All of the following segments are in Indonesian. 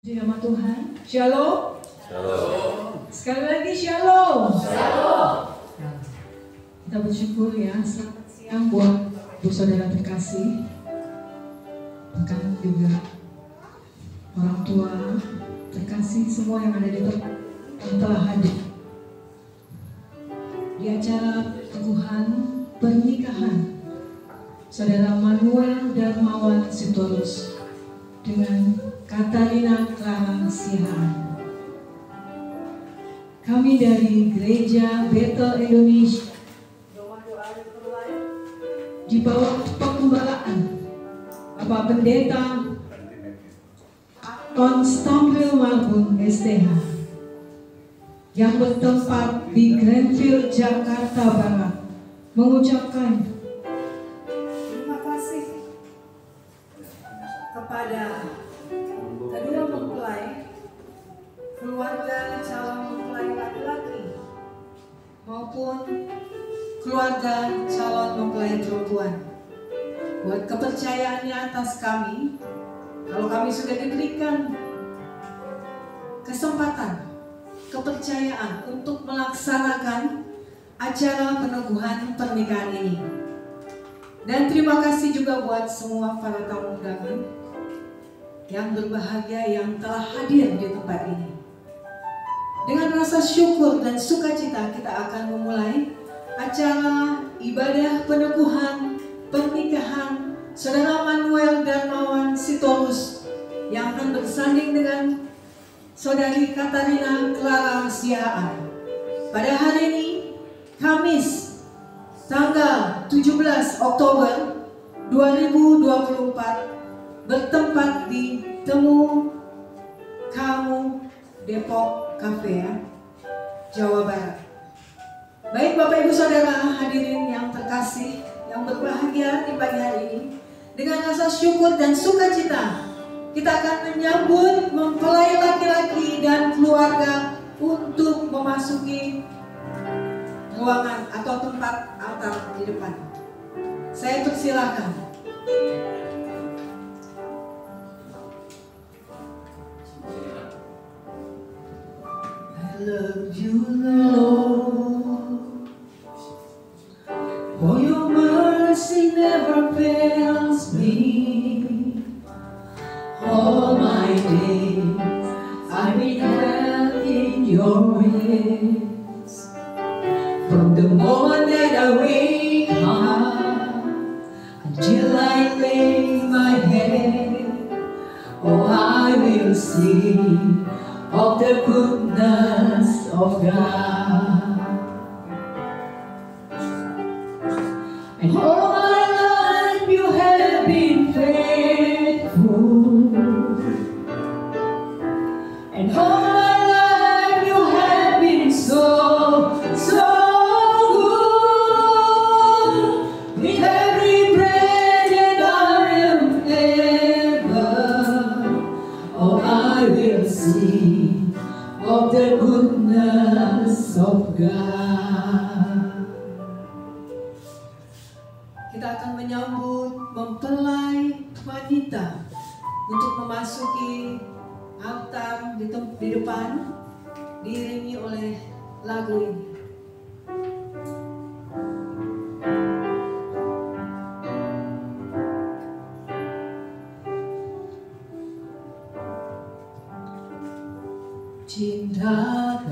Di nama Tuhan, Shalom. Shalom. Sekali lagi Shalom. Shalom. Kita bersyukur ya, selamat siang buat ibu saudara terkasih, bahkan juga orang tua terkasih semua yang ada di tempat yang telah hadir di acara teguhan pernikahan saudara Manuel Darmawan Sitorus dengan Katarina Clara Sihaan. Kami dari Gereja Bethel Indonesia di bawah penggembalaan Bapak Pendeta Konstantil Marbun STH yang bertempat di Grandfield, Jakarta Barat mengucapkan terima kasih kepada kedua mempelai, keluarga calon mempelai laki-laki maupun keluarga calon mempelai perempuan, buat kepercayaannya atas kami. Kalau kami sudah diberikan kesempatan, kepercayaan untuk melaksanakan acara peneguhan pernikahan ini. Dan terima kasih juga buat semua para tamu undangan yang berbahagia yang telah hadir di tempat ini. Dengan rasa syukur dan sukacita kita akan memulai acara ibadah peneguhan pernikahan Saudara Manuel Darmawan Sitorus yang akan bersanding dengan Saudari Katarina Clara Sihaan pada hari ini, Kamis tanggal 17 Oktober 2024, bertempat di Temu Kamu Depok Cafe, Jawa Barat. Baik Bapak Ibu Saudara hadirin yang terkasih, yang berbahagia di pagi hari ini, dengan rasa syukur dan sukacita kita akan menyambut mempelai laki-laki dan keluarga untuk memasuki ruangan atau tempat altar di depan. Saya persilakan. I love you, Lord, for your mercy never fails me. All my days I've been held in your hands. From the moment that I wake up until I lay my head, oh, I will sing of the goodness of God. And all my life you have been faithful, and all my life you have been so good. With every breath that I am able, oh, I will sing of the goodness of God. Kita akan menyambut mempelai wanita untuk memasuki altar di depan, diiringi oleh lagu ini. Cintakah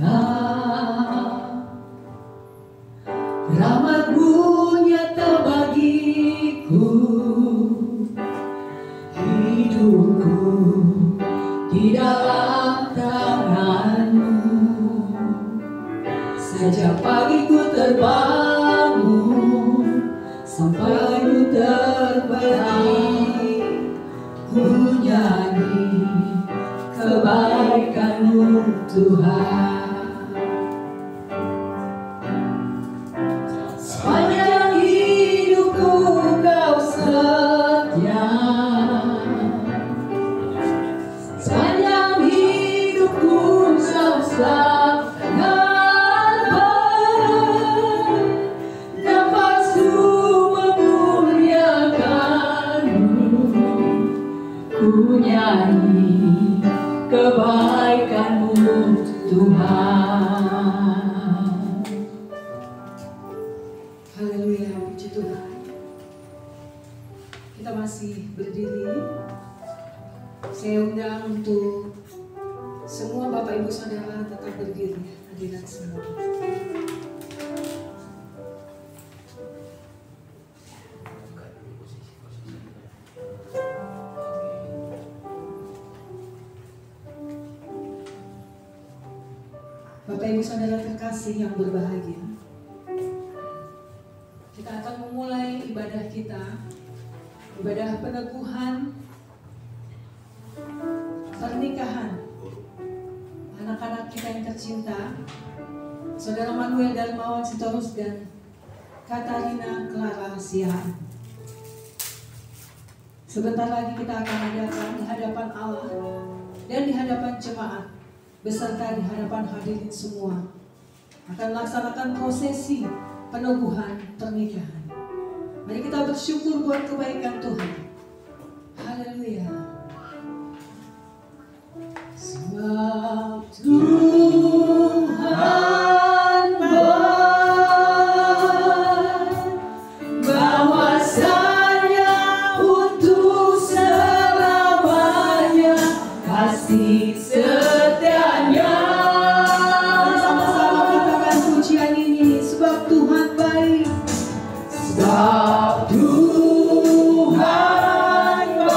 rahmat-Mu nyata bagiku, hidupku di dalam tangan-Mu. Sejak pagi ku terbangun sampai ku terbaring, ku nyanyi kebaikan-Mu Tuhan. Sepanjang hidupku Kau setia, sepanjang hidupku Kau selalu nafasku memuliakan-Mu, ku nyanyi kebaikan-Mu Tuhan. Haleluya, puji Tuhan. Kita masih berdiri. Saya undang untuk semua Bapak Ibu Saudara tetap berdiri, hadirat semua. Bapak Ibu Saudara terkasih yang berbahagia, kita akan memulai ibadah kita, ibadah peneguhan pernikahan anak-anak kita yang tercinta, Saudara Manuel Darmawan Sitorus dan Katarina Clara Siaan. Sebentar lagi kita akan adakan di hadapan Allah dan di hadapan jemaat beserta di hadapan hadirin semua akan melaksanakan prosesi peneguhan pernikahan. Mari kita bersyukur buat kebaikan Tuhan. Haleluya. Sebab Tuhan baik, bahwasanya untuk selamanya kasih setianya. Sama-sama katakan pujian ini. Sebab Tuhan baik, sebab Tuhan baik,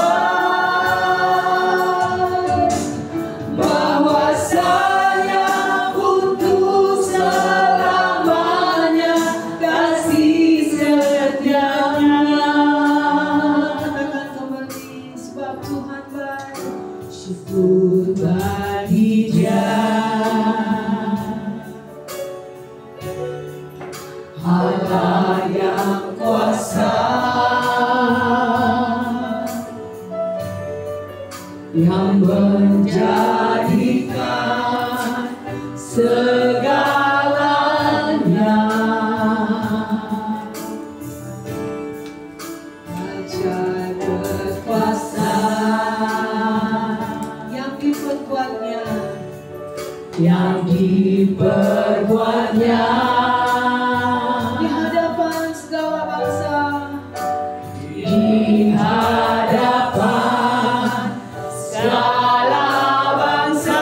bahwasanya untuk selamanya kasih setianya. Katakan kembali, sebab Tuhan baik. Syukur bagi Dia, Allah yang kuasa, yang menjadikan segalanya. Raja berkuasa, yang diperbuatnya, yang diperbuatnya di hadapan segala bangsa, di hadapan segala bangsa.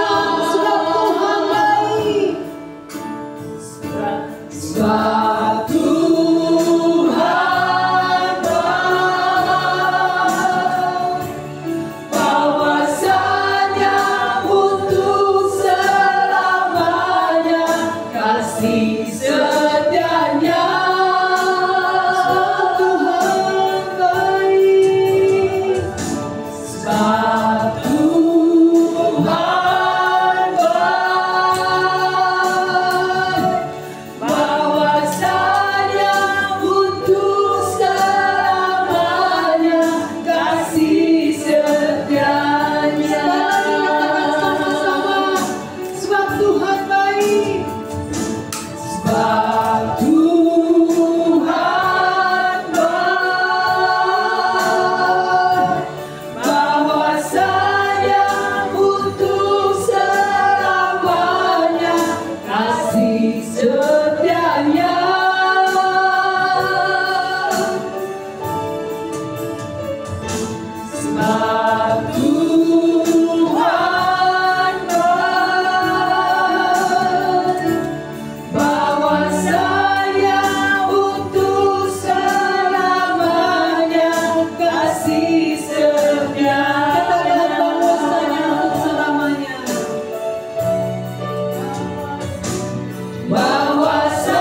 Sama-sama katakan, sebab Tuhan baik, bahwasanya untuk selamanya kasih setianya. Sebab Tuhan baik, sebab Tuhan baik, bahwasanya untuk selamanya kasih setianya. Sama-sama, sebab Tuhan baik, sebab Tuhan baik, bahwasanya untuk selamanya kasih setianya. Sebab Tuhan baik, bahwasanya untuk selamanya kasih setianya. Katakan bahwasanya untuk selamanya,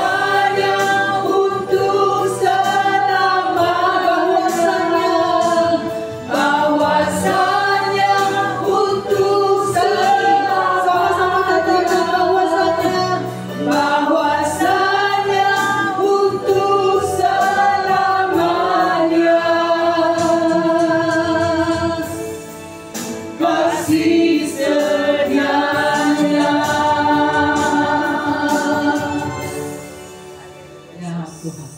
bahwasanya untuk selamanya, bahwasanya untuk selamanya. Sama-sama katakan bahwasanya, bahwasanya untuk selamanya kasih setianya. Ya Tuhan,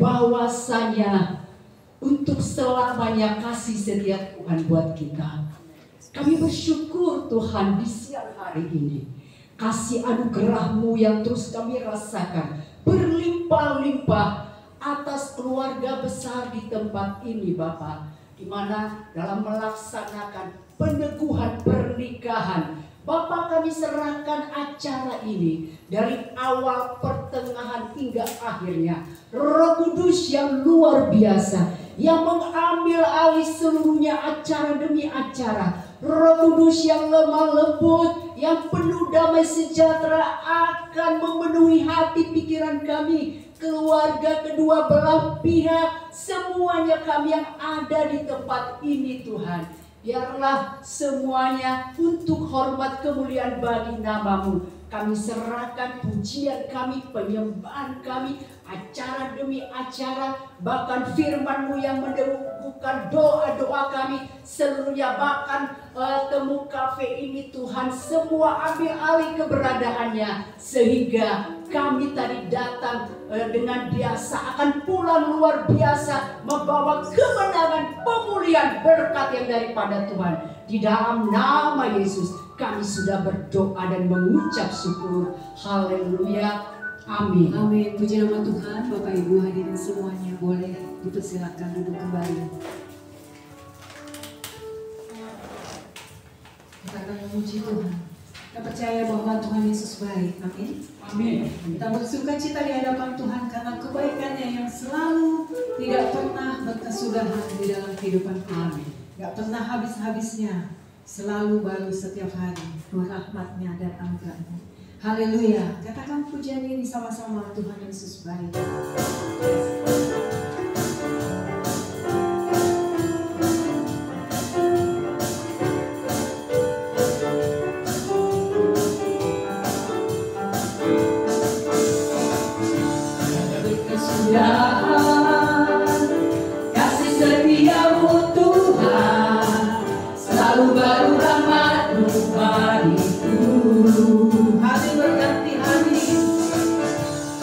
bahwasanya untuk selamanya kasih setia Tuhan buat kita. Kami bersyukur Tuhan di siang hari ini. Kasih anugerah-Mu yang terus kami rasakan berlimpah-limpah atas keluarga besar di tempat ini Bapak. Di mana dalam melaksanakan peneguhan pernikahan, Bapak, kami serahkan acara ini dari awal, pertengahan hingga akhirnya. Roh Kudus yang luar biasa yang mengambil alih seluruhnya acara demi acara. Roh Kudus yang lemah lembut, yang penuh damai sejahtera akan memenuhi hati pikiran kami, keluarga kedua belah pihak, semuanya kami yang ada di tempat ini Tuhan. Biarlah semuanya untuk hormat kemuliaan bagi nama-Mu. Kami serahkan pujian kami, penyembahan kami, acara demi acara, bahkan firman-Mu yang meneguhkan doa-doa kami seluruhnya, bahkan Temu Cafe ini Tuhan, semua ambil alih keberadaannya, sehingga kami tadi datang dengan biasa akan pulang luar biasa, membawa kemenangan, pemulihan, berkat yang daripada Tuhan. Di dalam nama Yesus kami sudah berdoa dan mengucap syukur. Haleluya. Amin. Amin. Puji nama Tuhan. Bapak Ibu hadirin semuanya, boleh dipersilakan duduk kembali. Kita akan memuji Tuhan. Kita percaya bahwa Tuhan Yesus baik. Amin. Amin. Kita bersuka cita di hadapan Tuhan karena kebaikannya yang selalu tidak pernah berkesudahan di dalam kehidupan kami. Gak pernah habis-habisnya, selalu baru setiap hari rahmatnya dan anugerahnya. Haleluya. Katakan pujian ini sama-sama, Tuhan Yesus baik. Kasih setia-Mu Tuhan, selalu baru rahmat-Mu bagiku. Hari berganti hari,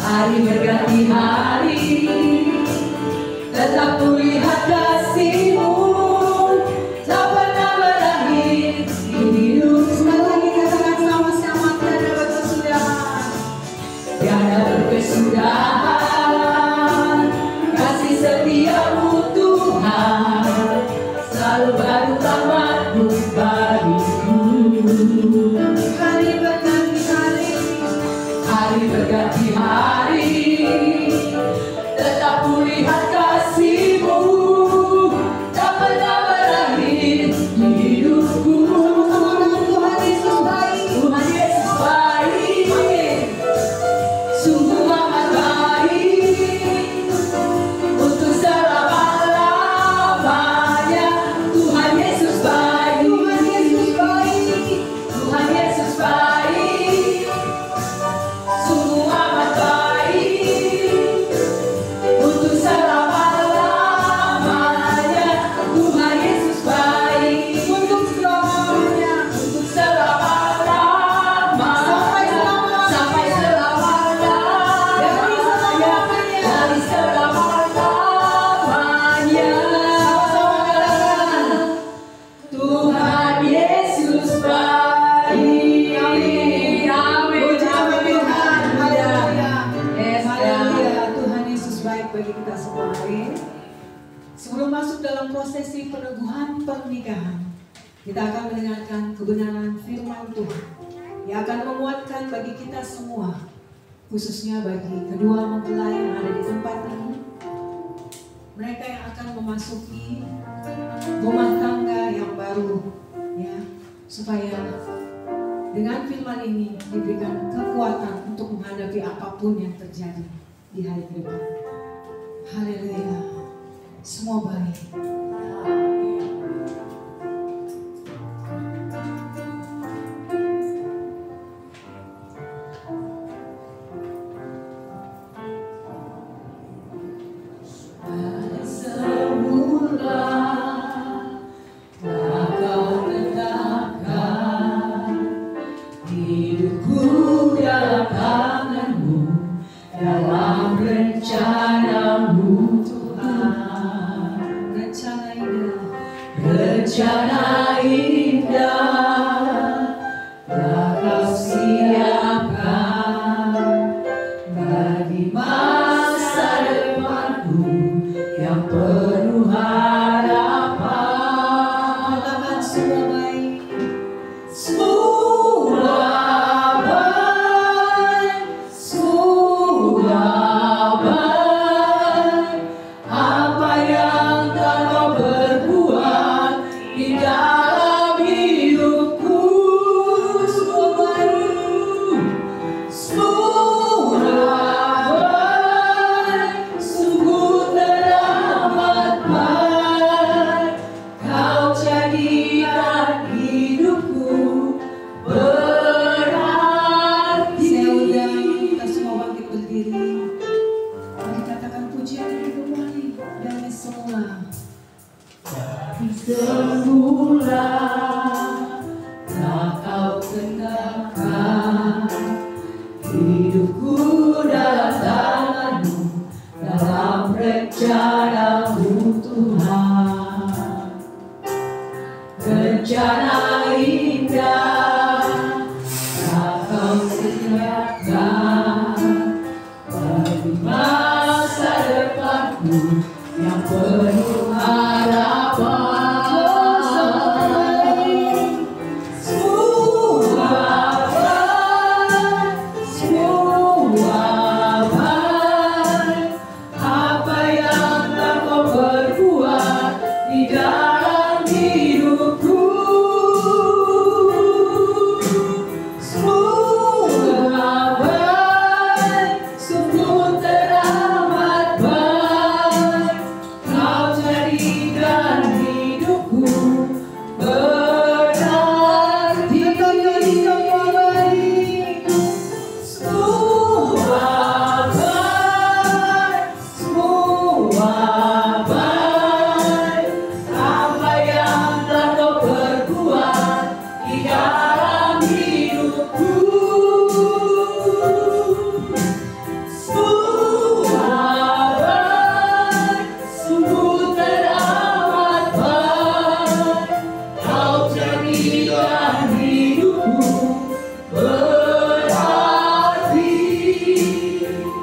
Hari berganti hari, tetap kulihat kasih-Mu, tak pernah berakhir di hidup. sekali lagi katakan sama-sama, tiada berkesudahan. Tiada berkesudahan, kasih setia-Mu Tuhan, selalu baru rahmat-Mu bagiku. Hari berganti hari, Hari berganti hari, tetap kulihat kasih-Mu, tak pernah berakhir di hidupku. Tuhan Yesus baik. Tuhan Yesus baik, sungguh amat baik, untuk selama-lamanya. Tuhan Yesus baik, Tuhan Yesus baik. Tuhan Yesus baik, sungguh amat baik, untuk selama-lamanya. Tuhan Yesus baik, Untuk selamanya. untuk selama-lamanya, sampai selama-lamanya, dari selama-lamanya. Tuhan Yesus baik. Amin. Puji nama Tuhan. Haleluya. Yes, Haleluya. Tuhan Yesus baik bagi kita semua hari ini. Sebelum masuk dalam prosesi peneguhan pernikahan, kita akan mendengarkan kebenaran firman Tuhan yang akan menguatkan bagi kita semua, khususnya bagi kedua mempelai yang ada di tempat ini, mereka yang akan memasuki rumah tangga yang baru, ya, supaya dengan firman ini diberikan kekuatan untuk menghadapi apapun yang terjadi di hari ke depan. Haleluya. Semua baik. Semula telah Kau tetapkan hidupku dalam tangan-Mu, dalam rencana-Mu Tuhan. Rencana indah semua baik. Semua baik, semua baik. Apa yang telah kau berbuat di dalam hidupku, semua baik, semua baik. Sungguh teramat baik, kau jadikan hidupku berarti. Saya undang kita semua bangkit berdiri. Mari katakan pujian yang kembali dari semula. Semula telah kau kenakan hidupku dalam tanganmu, dalam rencanamu Tuhan. Rencana indah telah kau sediakan bagi masa depanku yang penuh harapan. Semua baik, semua baik. Apa yang telah kau berbuat di dalam hidupku, semua baik. Sungguh teramat baik, kau jadikan hidupku berarti. Semua baik, semua baik. Apa yang telah kau berbuat di dalam hidupku, semua baik. Sungguh teramat baik, kau jadikan hidupku berarti.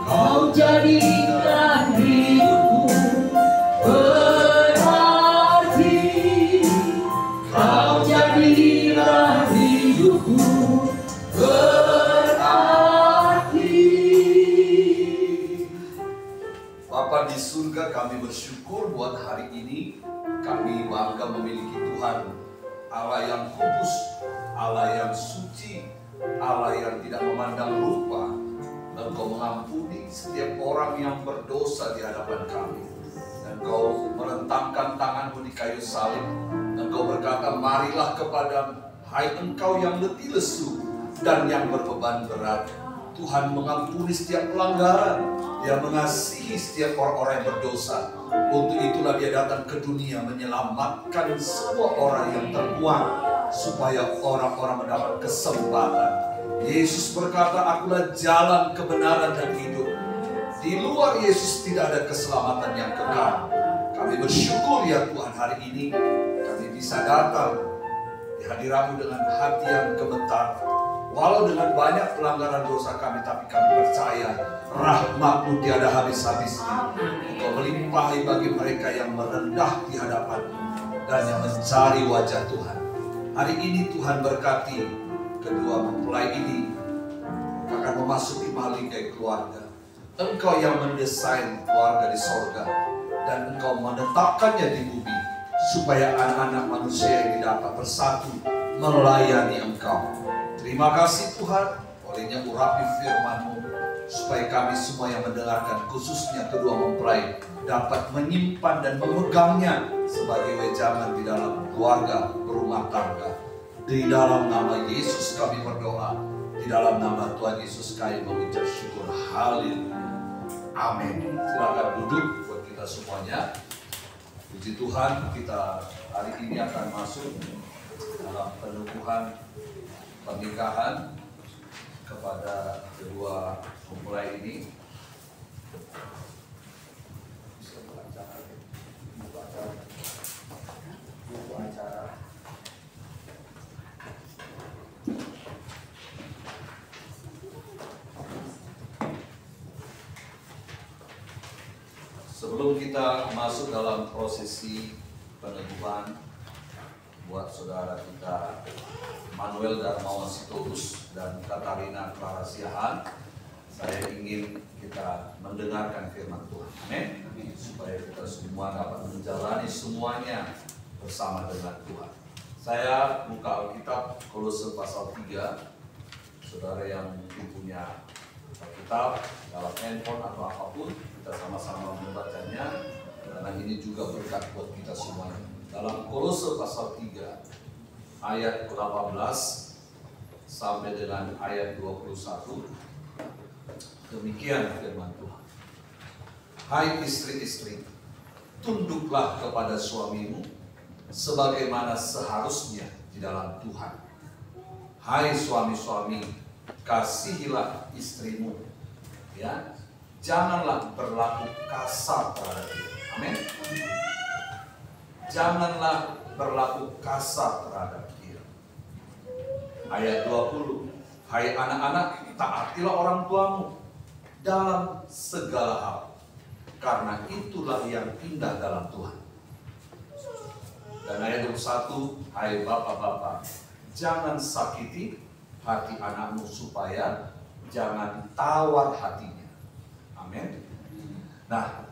Kau jadikan hidupku berarti. Kau jadikan hidupku berarti. Bapa di surga, kami bersyukur buat hari ini. Kami bangga memiliki Tuhan, Allah yang kudus, Allah yang suci, Allah yang tidak memandang rupa. Engkau mengampuni setiap orang yang berdosa di hadapan kami. Engkau merentangkan tanganmu di kayu salib. Engkau berkata, marilah kepadamu, hai engkau yang letih lesu dan yang berbeban berat. Tuhan mengampuni setiap pelanggaran. Dia mengasihi setiap orang-orang yang berdosa. Untuk itulah dia datang ke dunia menyelamatkan semua orang yang terbuang, supaya orang-orang mendapat kesempatan. Yesus berkata, akulah jalan, kebenaran, dan hidup. Di luar Yesus tidak ada keselamatan yang kekal. Kami bersyukur ya Tuhan, hari ini kami bisa datang di hadirat-Mu dengan hati yang gemetar. Walau dengan banyak pelanggaran dosa kami, tapi kami percaya rahmat-Mu tiada habis-habisnya. Engkau melimpahi bagi mereka yang merendah di hadapan-Mu dan yang mencari wajah Tuhan. Hari ini Tuhan berkati kedua mempelai ini akan memasuki mahlingkai keluarga. Engkau yang mendesain keluarga di sorga dan Engkau menetapkannya di bumi, supaya anak-anak manusia ini dapat bersatu melayani Engkau. Terima kasih Tuhan, olehnya urapi firman-Mu, supaya kami semua yang mendengarkan, khususnya kedua mempelai, dapat menyimpan dan memegangnya sebagai wejangan di dalam keluarga berumah tangga. Di dalam nama Yesus kami berdoa, di dalam nama Tuhan Yesus kami mengucap syukur. Haleluya. Amin. Silakan duduk buat kita semuanya. Puji Tuhan, kita hari ini akan masuk dalam peneguhan pernikahan kepada kedua mempelai ini. Buku acara. Sebelum kita masuk dalam prosesi peneguhan, buat buat saudara kita Manuel Darmawan Sitorus dan Katarina Clara Siahan. Saya ingin kita mendengarkan firman Tuhan. Amin. Supaya kita semua dapat menjalani semuanya bersama dengan Tuhan. Saya buka Alkitab Kolose pasal 3. Saudara yang mungkin punya Alkitab dalam handphone atau apapun, kita sama-sama membacanya karena ini juga berkat buat kita semuanya. Dalam Kolose pasal 3 ayat 18 sampai dengan ayat 21, demikian firman Tuhan. Hai istri-istri, tunduklah kepada suamimu sebagaimana seharusnya di dalam Tuhan. Hai suami-suami, kasihilah istrimu, ya, janganlah berlaku kasar terhadap dia. Amin. Janganlah berlaku kasar terhadap dia. Ayat 20, hai anak-anak, taatilah orang tuamu dalam segala hal, karena itulah yang indah dalam Tuhan. Dan ayat 21, hai bapak-bapak, jangan sakiti hati anakmu supaya jangan tawar hatinya. Amin. Nah,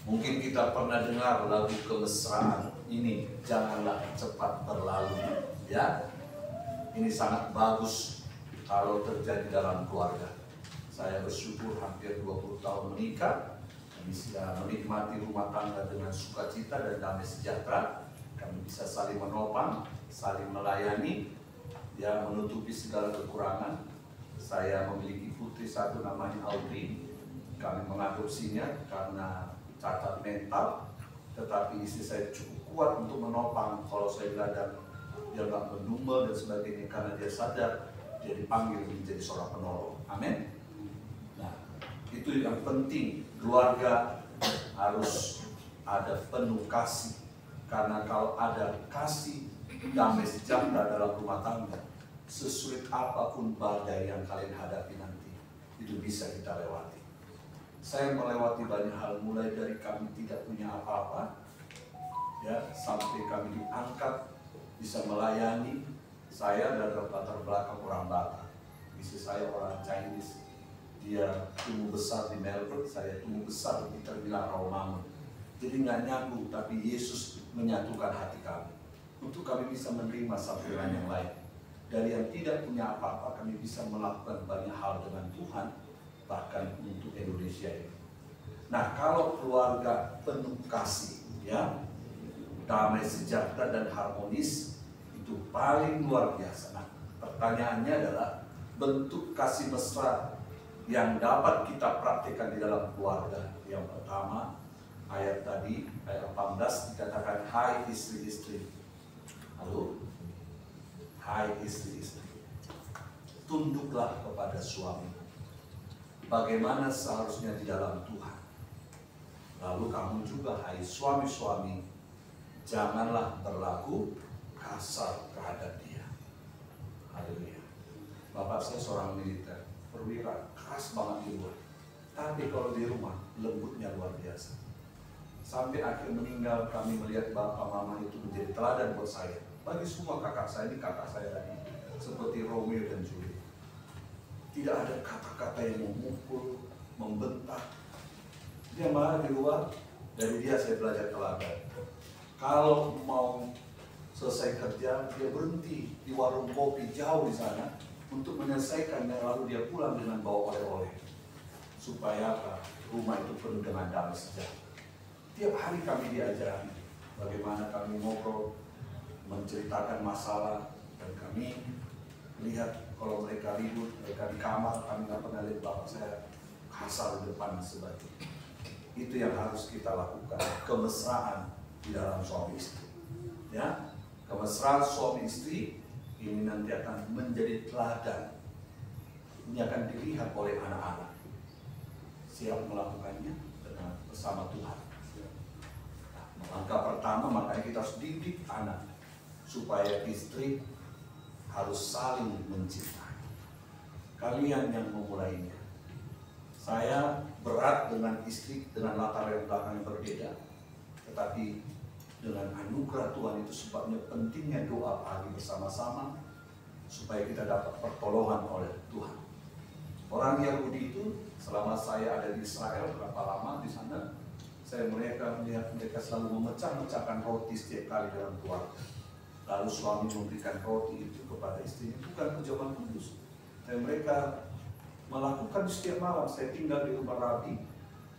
mungkin kita pernah dengar lagu kemesraan ini, janganlah cepat berlalu, ya. Ini sangat bagus kalau terjadi dalam keluarga. Saya bersyukur hampir 20 tahun menikah, kami sudah menikmati rumah tangga dengan sukacita dan damai sejahtera. Kami bisa saling menopang, saling melayani, ya, menutupi segala kekurangan. Saya memiliki putri satu namanya Audrey. Kami mengadopsinya karena cacat mental, tetapi istri saya cukup kuat untuk menopang kalau saya ladang, dia nggak mendumel dan sebagainya, karena dia sadar dia dipanggil menjadi seorang penolong. Amin. Nah, itu yang penting, keluarga harus ada penuh kasih, karena kalau ada kasih, damai sejahtera dalam rumah tangga, sesulit apapun badai yang kalian hadapi nanti, itu bisa kita lewati. Saya melewati banyak hal, mulai dari kami tidak punya apa-apa, ya, sampai kami diangkat, bisa melayani. Saya dari latar belakang orang Batak, istri saya orang Chinese, dia tumbuh besar di Melbourne, saya tumbuh besar di terminal Rawamangun. Jadi nggak nyambung, tapi Yesus menyatukan hati kami untuk kami bisa menerima satu dengan yang lain. Dari yang tidak punya apa-apa, kami bisa melakukan banyak hal dengan Tuhan, bahkan untuk Indonesia ini. Nah, kalau keluarga penuh kasih, ya, damai sejahtera dan harmonis, itu paling luar biasa. Nah, pertanyaannya adalah bentuk kasih mesra yang dapat kita praktikkan di dalam keluarga. Yang pertama, ayat tadi, ayat 18 dikatakan, hai istri-istri. Halo? Hai istri-istri, tunduklah kepada suami bagaimana seharusnya di dalam Tuhan. Lalu kamu juga, hai suami-suami, janganlah berlaku kasar terhadap dia. Haleluya. Bapak saya seorang militer, perwira, keras banget di luar, tapi kalau di rumah lembutnya luar biasa. Sampai akhir meninggal kami melihat bapak mama itu menjadi teladan buat saya. Bagi semua kakak saya, ini kakak saya tadi, seperti Romeo dan Juliet. Tidak ada kata-kata yang memukul, membentak. Dia marah di luar, dari dia saya belajar teladan. Kalau mau selesai kerja, dia berhenti di warung kopi jauh di sana untuk menyelesaikannya, lalu dia pulang dengan bawa oleh-oleh. Supaya apa? Rumah itu penuh dengan damai sejahtera. Tiap hari kami diajari bagaimana kami ngobrol, menceritakan masalah, dan kami lihat kalau mereka ribut, mereka di kamar, kami nggak pernah lihat bapak saya kasar di depan dan sebagainya. Itu yang harus kita lakukan, kemesraan di dalam suami istri. Ya, kemesraan suami istri ini nanti akan menjadi teladan. Ini akan dilihat oleh anak-anak. Siap melakukannya dengan bersama Tuhan. Nah, langkah pertama makanya kita harus didik anak supaya istri harus saling mencintai. Kalian yang memulainya. Saya berat dengan istri dengan latar belakang yang berbeda, tetapi dengan anugerah Tuhan. Itu sebabnya pentingnya doa pagi bersama-sama supaya kita dapat pertolongan oleh Tuhan. Orang Yahudi itu selama saya ada di Israel berapa lama di sana, saya melihat mereka selalu memecah-mecahkan roti setiap kali dalam keluarga. Lalu suami memberikan roti itu kepada istrinya, bukan ucapan kudus. Dan mereka melakukan setiap malam. Saya tinggal di rumah Rabi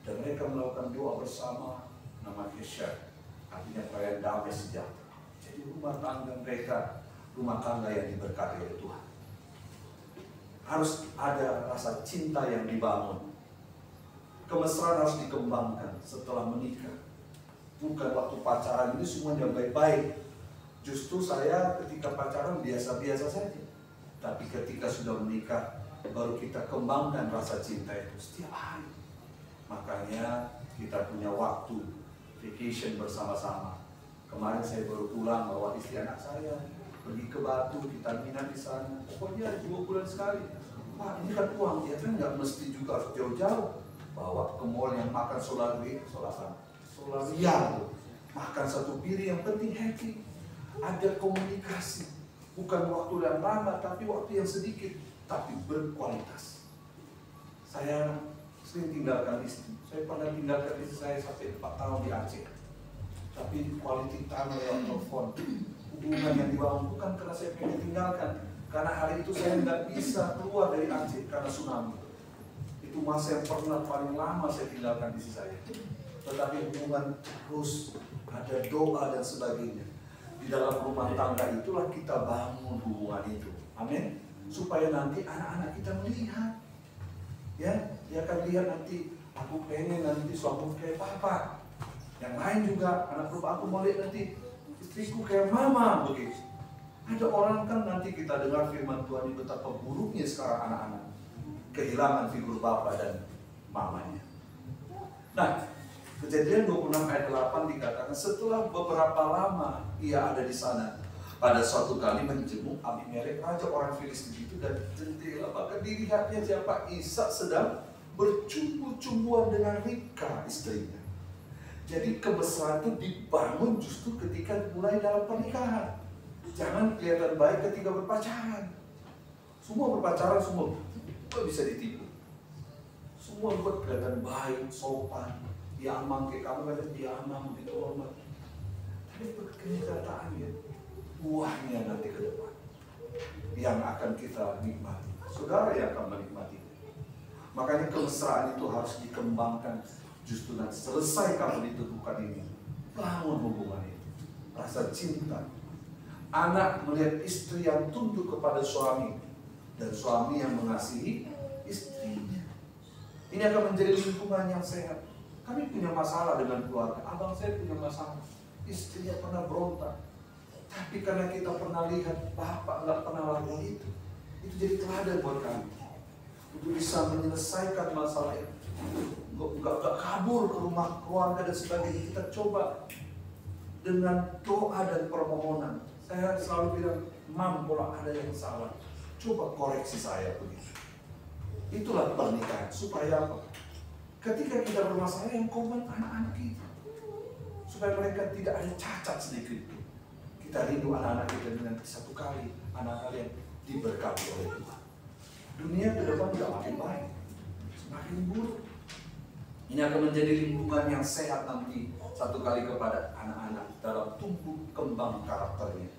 dan mereka melakukan doa bersama, namanya Syar, artinya perayaan damai sejahtera. Jadi rumah tangga mereka, rumah tangga yang diberkati oleh Tuhan. Harus ada rasa cinta yang dibangun. Kemesraan harus dikembangkan setelah menikah. Bukan waktu pacaran ini semuanya baik-baik. Justru saya ketika pacaran biasa-biasa saja. Tapi ketika sudah menikah, baru kita kembangkan rasa cinta itu setiap hari. Makanya kita punya waktu vacation bersama-sama. Kemarin saya baru pulang bawa istri anak saya pergi ke Batu, kita minat di sana. Pokoknya 2 bulan sekali. Wah, ini kan uang, ya kan nggak mesti juga harus jauh-jauh. Bawa ke mall yang makan solarian makan 1 piring, yang penting happy. Ada komunikasi, bukan waktu yang lama, tapi waktu yang sedikit, tapi berkualitas. Saya sering tinggalkan istri. Saya pernah tinggalkan istri saya sampai 4 tahun di Aceh. Tapi quality time lewat telepon, hubungan yang dibangun bukan karena saya pengen tinggalkan. Karena hari itu saya nggak bisa keluar dari Aceh karena tsunami. Itu masa yang pernah paling lama saya tinggalkan istri saya. Tetapi hubungan terus, ada doa dan sebagainya. Di dalam rumah tangga itulah kita bangun hubungan itu. Amin. Supaya nanti anak-anak kita melihat. Ya, dia akan lihat nanti, aku pengen nanti suamiku kayak papa. Yang lain juga, anak bapak aku mau lihat nanti istriku kayak mama, begitu. Ada orang kan nanti kita dengar firman Tuhan ini betapa buruknya sekarang anak-anak kehilangan figur bapak dan mamanya. Nah, Kejadian 26 ayat 8 dikatakan setelah beberapa lama ia ada di sana, pada suatu kali menjenguk Abimelek raja orang Filistin itu, dan jendela maka dilihatnya siapa? Ishak sedang bercumbu-cumbuan dengan Ribka istrinya. Jadi kebesaran itu dibangun justru ketika mulai dalam pernikahan. Jangan kelihatan baik ketika berpacaran. Semua berpacaran semua bisa ditipu. Semua buat kelihatan baik, sopan, diamang kayak kamu kata diamang begitu hormat. Tapi kenyataannya buahnya nanti ke depan yang akan kita nikmati. Saudara yang akan menikmati. Makanya kemesraan itu harus dikembangkan. Justru nanti selesai kamu ditentukan ini, bangun hubungan itu, rasa cinta. Anak melihat istri yang tunduk kepada suami dan suami yang mengasihi istrinya. Ini akan menjadi lingkungan yang sehat. Kami punya masalah dengan keluarga. Abang saya punya masalah, istrinya pernah berontak. Tapi karena kita pernah lihat bapak nggak pernah lakukan itu jadi teladan buat kami untuk bisa menyelesaikan masalah itu. Nggak kabur ke rumah keluarga dan sebagainya. Kita coba dengan doa dan permohonan. Saya selalu bilang, Mam, kalau ada yang salah, coba koreksi saya begitu. Itulah pernikahan. Supaya apa? Ketika kita bermasalah, yang korban anak-anak kita. Supaya mereka tidak ada cacat sedikit. Kita rindu anak-anak kita dengan satu kali anak kalian diberkati oleh Tuhan. Dunia ke depan tidak makin baik, semakin buruk. Ini akan menjadi lingkungan yang sehat nanti satu kali kepada anak-anak dalam tumbuh kembang karakternya.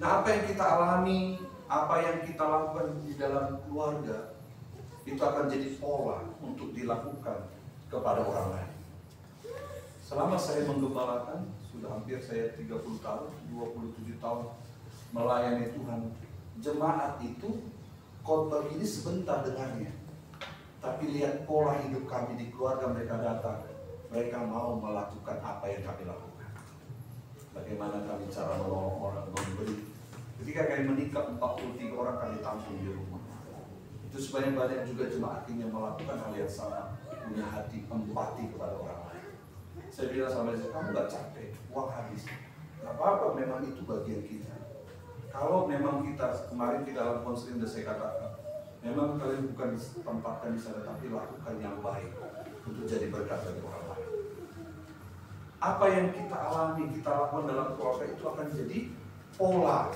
Nah, apa yang kita alami, apa yang kita lakukan di dalam keluarga, itu akan jadi pola untuk dilakukan kepada orang lain. Selama saya menggembalakan, sudah hampir saya 30 tahun, 27 tahun melayani Tuhan. Jemaat itu khotbah ini sebentar dengarnya. Tapi lihat pola hidup kami di keluarga, mereka datang. Mereka mau melakukan apa yang kami lakukan. Bagaimana kami cara menolong orang, memberi. Ketika kami menikah 43 orang kami tampung di rumah. Itu sebanyak banyak juga jemaat yang melakukan hal yang sama, punya hati empati kepada orang lain. Saya bilang sama dia, kamu gak capek, uang habis. Gak apa-apa, memang itu bagian kita. Kalau memang kita, kemarin kita dalam konseling sudah saya katakan, memang kalian bukan ditempatkan di sana, tapi lakukan yang baik untuk jadi berkat bagi orang lain. Apa yang kita alami, kita lakukan dalam keluarga itu akan jadi pola,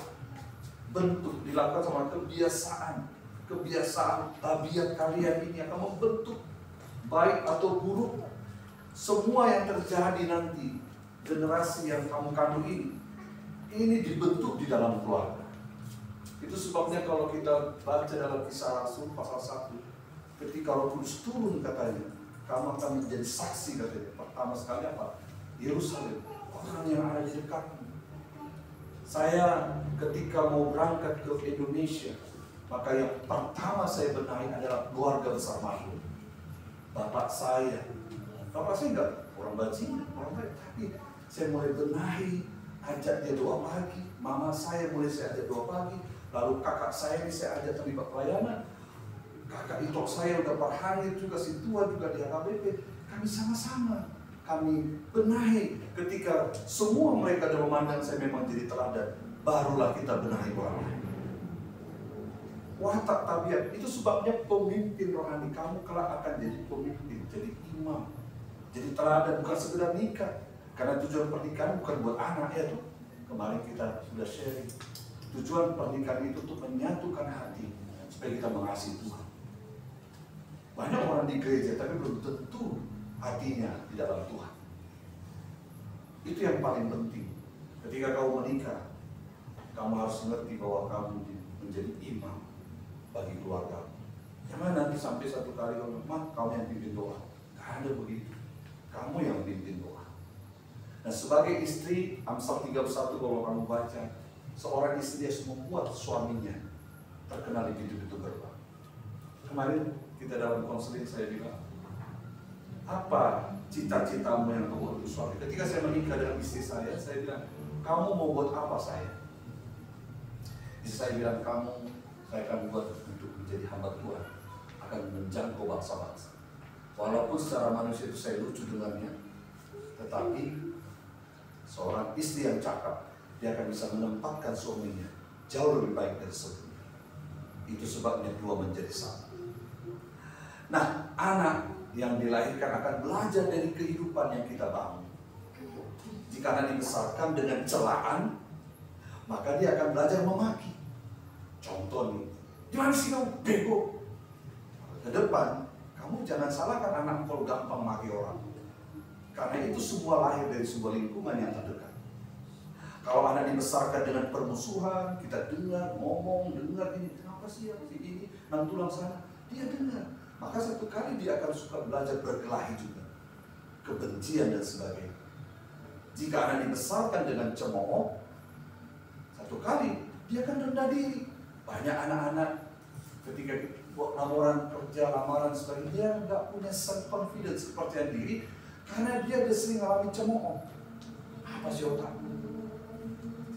bentuk, dilakukan sama kebiasaan. Kebiasaan tabiat kalian ini akan membentuk baik atau buruk. Semua yang terjadi nanti, generasi yang kamu kandung ini dibentuk di dalam keluarga. Itu sebabnya kalau kita baca dalam Kisah Rasul pasal 1, ketika Roh Kudus turun katanya, kamu akan menjadi saksi katanya. Pertama sekali apa? Yerusalem, orang yang ada di dekatmu. Saya ketika mau berangkat ke Indonesia, maka yang pertama saya benahi adalah keluarga besar Makhluk. Bapak saya enggak orang bajingan, orang baik, tapi saya mulai benahi, ajak dia doa pagi. Mama saya mulai saya ajak doa pagi. Lalu kakak saya ini saya ajak terlibat pelayanan. Kakak itok saya udah Pak Hanif juga, si tua juga di HKBP. Kami sama-sama, kami benahi. Ketika semua mereka ada memandang saya memang jadi teladan, barulah kita benahi orang lain. Watak tabiat, itu sebabnya pemimpin rohani kamu kelak akan jadi pemimpin, jadi imam, jadi teladan, bukan sekedar nikah. Karena tujuan pernikahan bukan buat anak ya tuh. Kemarin kita sudah sharing. Tujuan pernikahan itu untuk menyatukan hati supaya kita mengasihi Tuhan. Banyak orang di gereja tapi belum tentu hatinya di dalam Tuhan. Itu yang paling penting. Ketika kamu menikah, kamu harus mengerti bahwa kamu menjadi imam bagi keluarga. Jangan nanti sampai satu kali kamu yang pimpin doa. Gak ada begitu. Kamu yang pimpin doa. Nah, sebagai istri, Amsal 31 kalau kamu baca, seorang istri harus membuat suaminya terkenal di pintu-pintu gerbang. Kemarin kita dalam konseling saya bilang, apa cita-citamu yang kamu untuk suami? Ketika saya menikah dengan istri saya bilang, kamu mau buat apa saya? Istri saya bilang, saya akan buat untuk menjadi hamba Tuhan, akan menjangkau bangsa-bangsa. Walaupun secara manusia itu saya lucu dengannya, tetapi seorang istri yang cakap, dia akan bisa menempatkan suaminya jauh lebih baik dari sebelumnya. Itu sebabnya dua menjadi satu. Nah, anak yang dilahirkan akan belajar dari kehidupan yang kita bangun. Jika anak dibesarkan dengan celaan, maka dia akan belajar memaki. Contoh nih, gimana sih kamu bego? Ke depan, kamu jangan salahkan anak kalau gampang maki orang. Karena itu semua lahir dari sebuah lingkungan yang terdekat. Kalau anak dibesarkan dengan permusuhan, kita dengar, dengar ini, kenapa sih yang ini, nantulang sana, dia dengar. Maka satu kali dia akan suka belajar berkelahi juga. Kebencian dan sebagainya. Jika anak dibesarkan dengan cemooh, satu kali dia akan rendah diri. Banyak anak-anak ketika buat lamaran kerja, lamaran sebagainya, dia nggak punya self-confidence, kepercayaan diri, karena dia udah sering alami cemooh. Apa sih otak?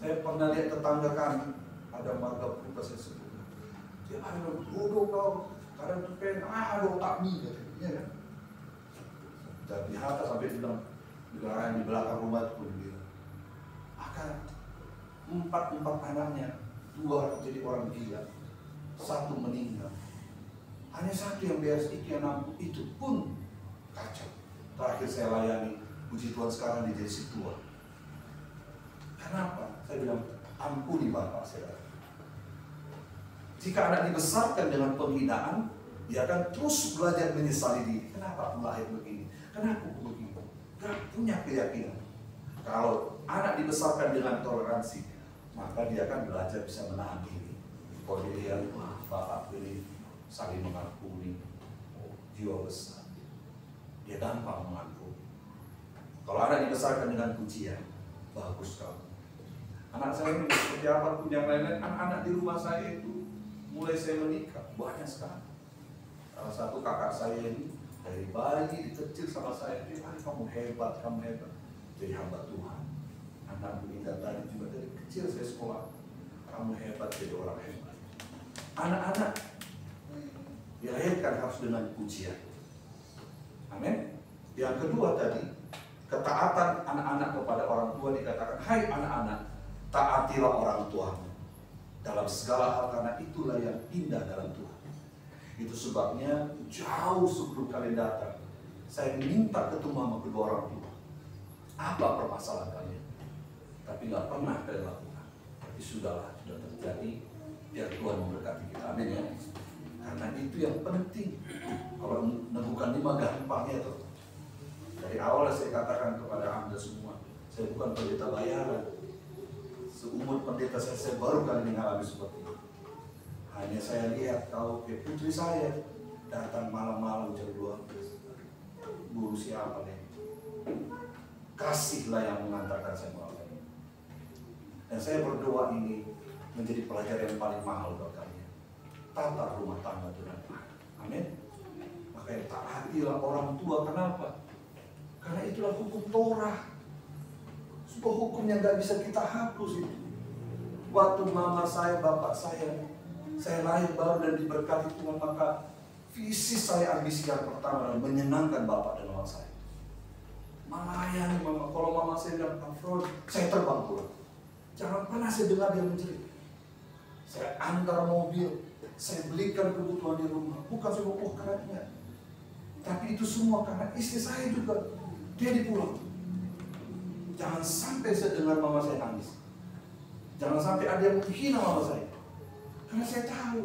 Saya pernah lihat tetangga kami, ada marga purba saya sebut. Dia ada bodoh kau, kadang tuh pengen, ada otak nih, katanya kan. Dari Hatta sampai bilang, di belakang rumah itu pun bilang, maka empat anaknya, 2 jadi orang gila, 1 meninggal. Hanya 1 yang beres, itu yang nampu, itu pun kacau. Terakhir saya layani, puji Tuhan sekarang dia jadi si tua. Kenapa? Saya bilang, ampuni Bapak saya. Jika anak dibesarkan dengan penghinaan, dia akan terus belajar menyesali diri. Kenapa aku lahir begini? Kenapa aku begini? Gak punya keyakinan. Kalau anak dibesarkan dengan toleransi, maka dia akan belajar bisa menahan diri. Kalau dia lihat, wah Bapak ini saling mengampuni, jiwa besar, dia gampang mengampuni. Kalau anak dibesarkan dengan pujian, bagus kamu. Anak saya ini seperti apa pun yang lain-lain, anak-anak di rumah saya itu mulai saya menikah banyak sekali. Salah satu kakak saya ini dari bayi kecil sama saya, dia kamu hebat, jadi hamba Tuhan. Anak Indah tadi juga dari kecil saya sekolah, kamu hebat jadi orang hebat. Anak-anak dilahirkan harus dengan pujian. Amin. Yang kedua tadi, ketaatan anak-anak kepada orang tua dikatakan, hai anak-anak, taatilah orang tuamu dalam segala hal, karena itulah yang indah dalam Tuhan. Itu sebabnya jauh sebelum kalian datang, saya minta ketemu sama kedua orang tua. apa permasalahan kalian. Tapi nggak pernah kalian lakukan. Tapi sudahlah, sudah terjadi. Biar Tuhan memberkati kita. Amin ya. Karena itu yang penting. Kalau meneguhkan ini mah gampangnya tuh. Dari awal saya katakan kepada Anda semua, saya bukan pendeta bayaran. Seumur pendeta saya baru kali ini mengalami seperti itu. Hanya saya lihat kalau putri saya datang malam-malam jam 12. Guru siapa nih? Kasihlah yang mengantarkan saya melalui. Dan saya berdoa ini menjadi pelajaran yang paling mahal buat kalian. Tata rumah tangga dengan anak. Amin. Makanya taatilah orang tua. Kenapa? Karena itulah hukum Torah. Sebuah hukum yang gak bisa kita hapus itu. Waktu mama saya, bapak saya lahir baru dan diberkati Tuhan, maka visi saya, ambisi yang pertama adalah menyenangkan bapak dan mama saya. Melayani mama. Kalau mama saya bilang Afron, saya terbang pulang. Jangan pernah saya dengar dia menjerit. Saya antar mobil, saya belikan kebutuhan di rumah. Bukan saya mau kerennya, tapi itu semua karena istri saya juga. Dia dipulang. Jangan sampai saya dengar mama saya nangis. Jangan sampai ada yang menghina mama saya. Karena saya tahu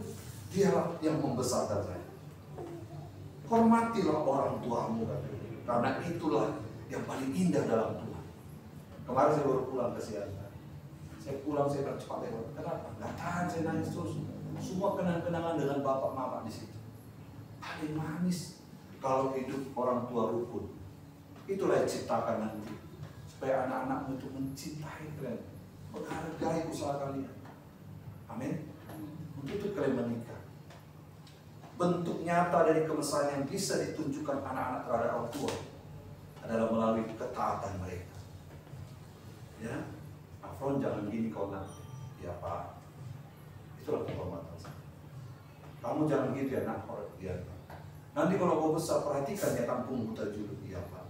dialah yang membesarkan saya. Hormatilah orang tuamu, karena itulah yang paling indah dalam Tuhan. Kemarin saya baru pulang ke Siantar. Saya pulang, saya cepat lewat. Kenapa? Nggak tahan, saya nangis terus. Semua kenang-kenangan dengan bapak mama di situ. Paling manis kalau hidup orang tua rukun. Itulah yang ciptakan nanti. Supaya anak-anakmu itu mencintai kalian, menghargai usaha kalian. Amin. Untuk itu kalian menikah. Bentuk nyata dari kemesraan yang bisa ditunjukkan anak-anak terhadap orang tua adalah melalui ketaatan mereka. Ya, Afron jangan gini kau nak. Ya Pak, itulah penghormatan saya. Kamu jangan gitu ya nak. Ya, nanti kalau kau besar perhatikan ya kampung buta juluk. Ya Pak.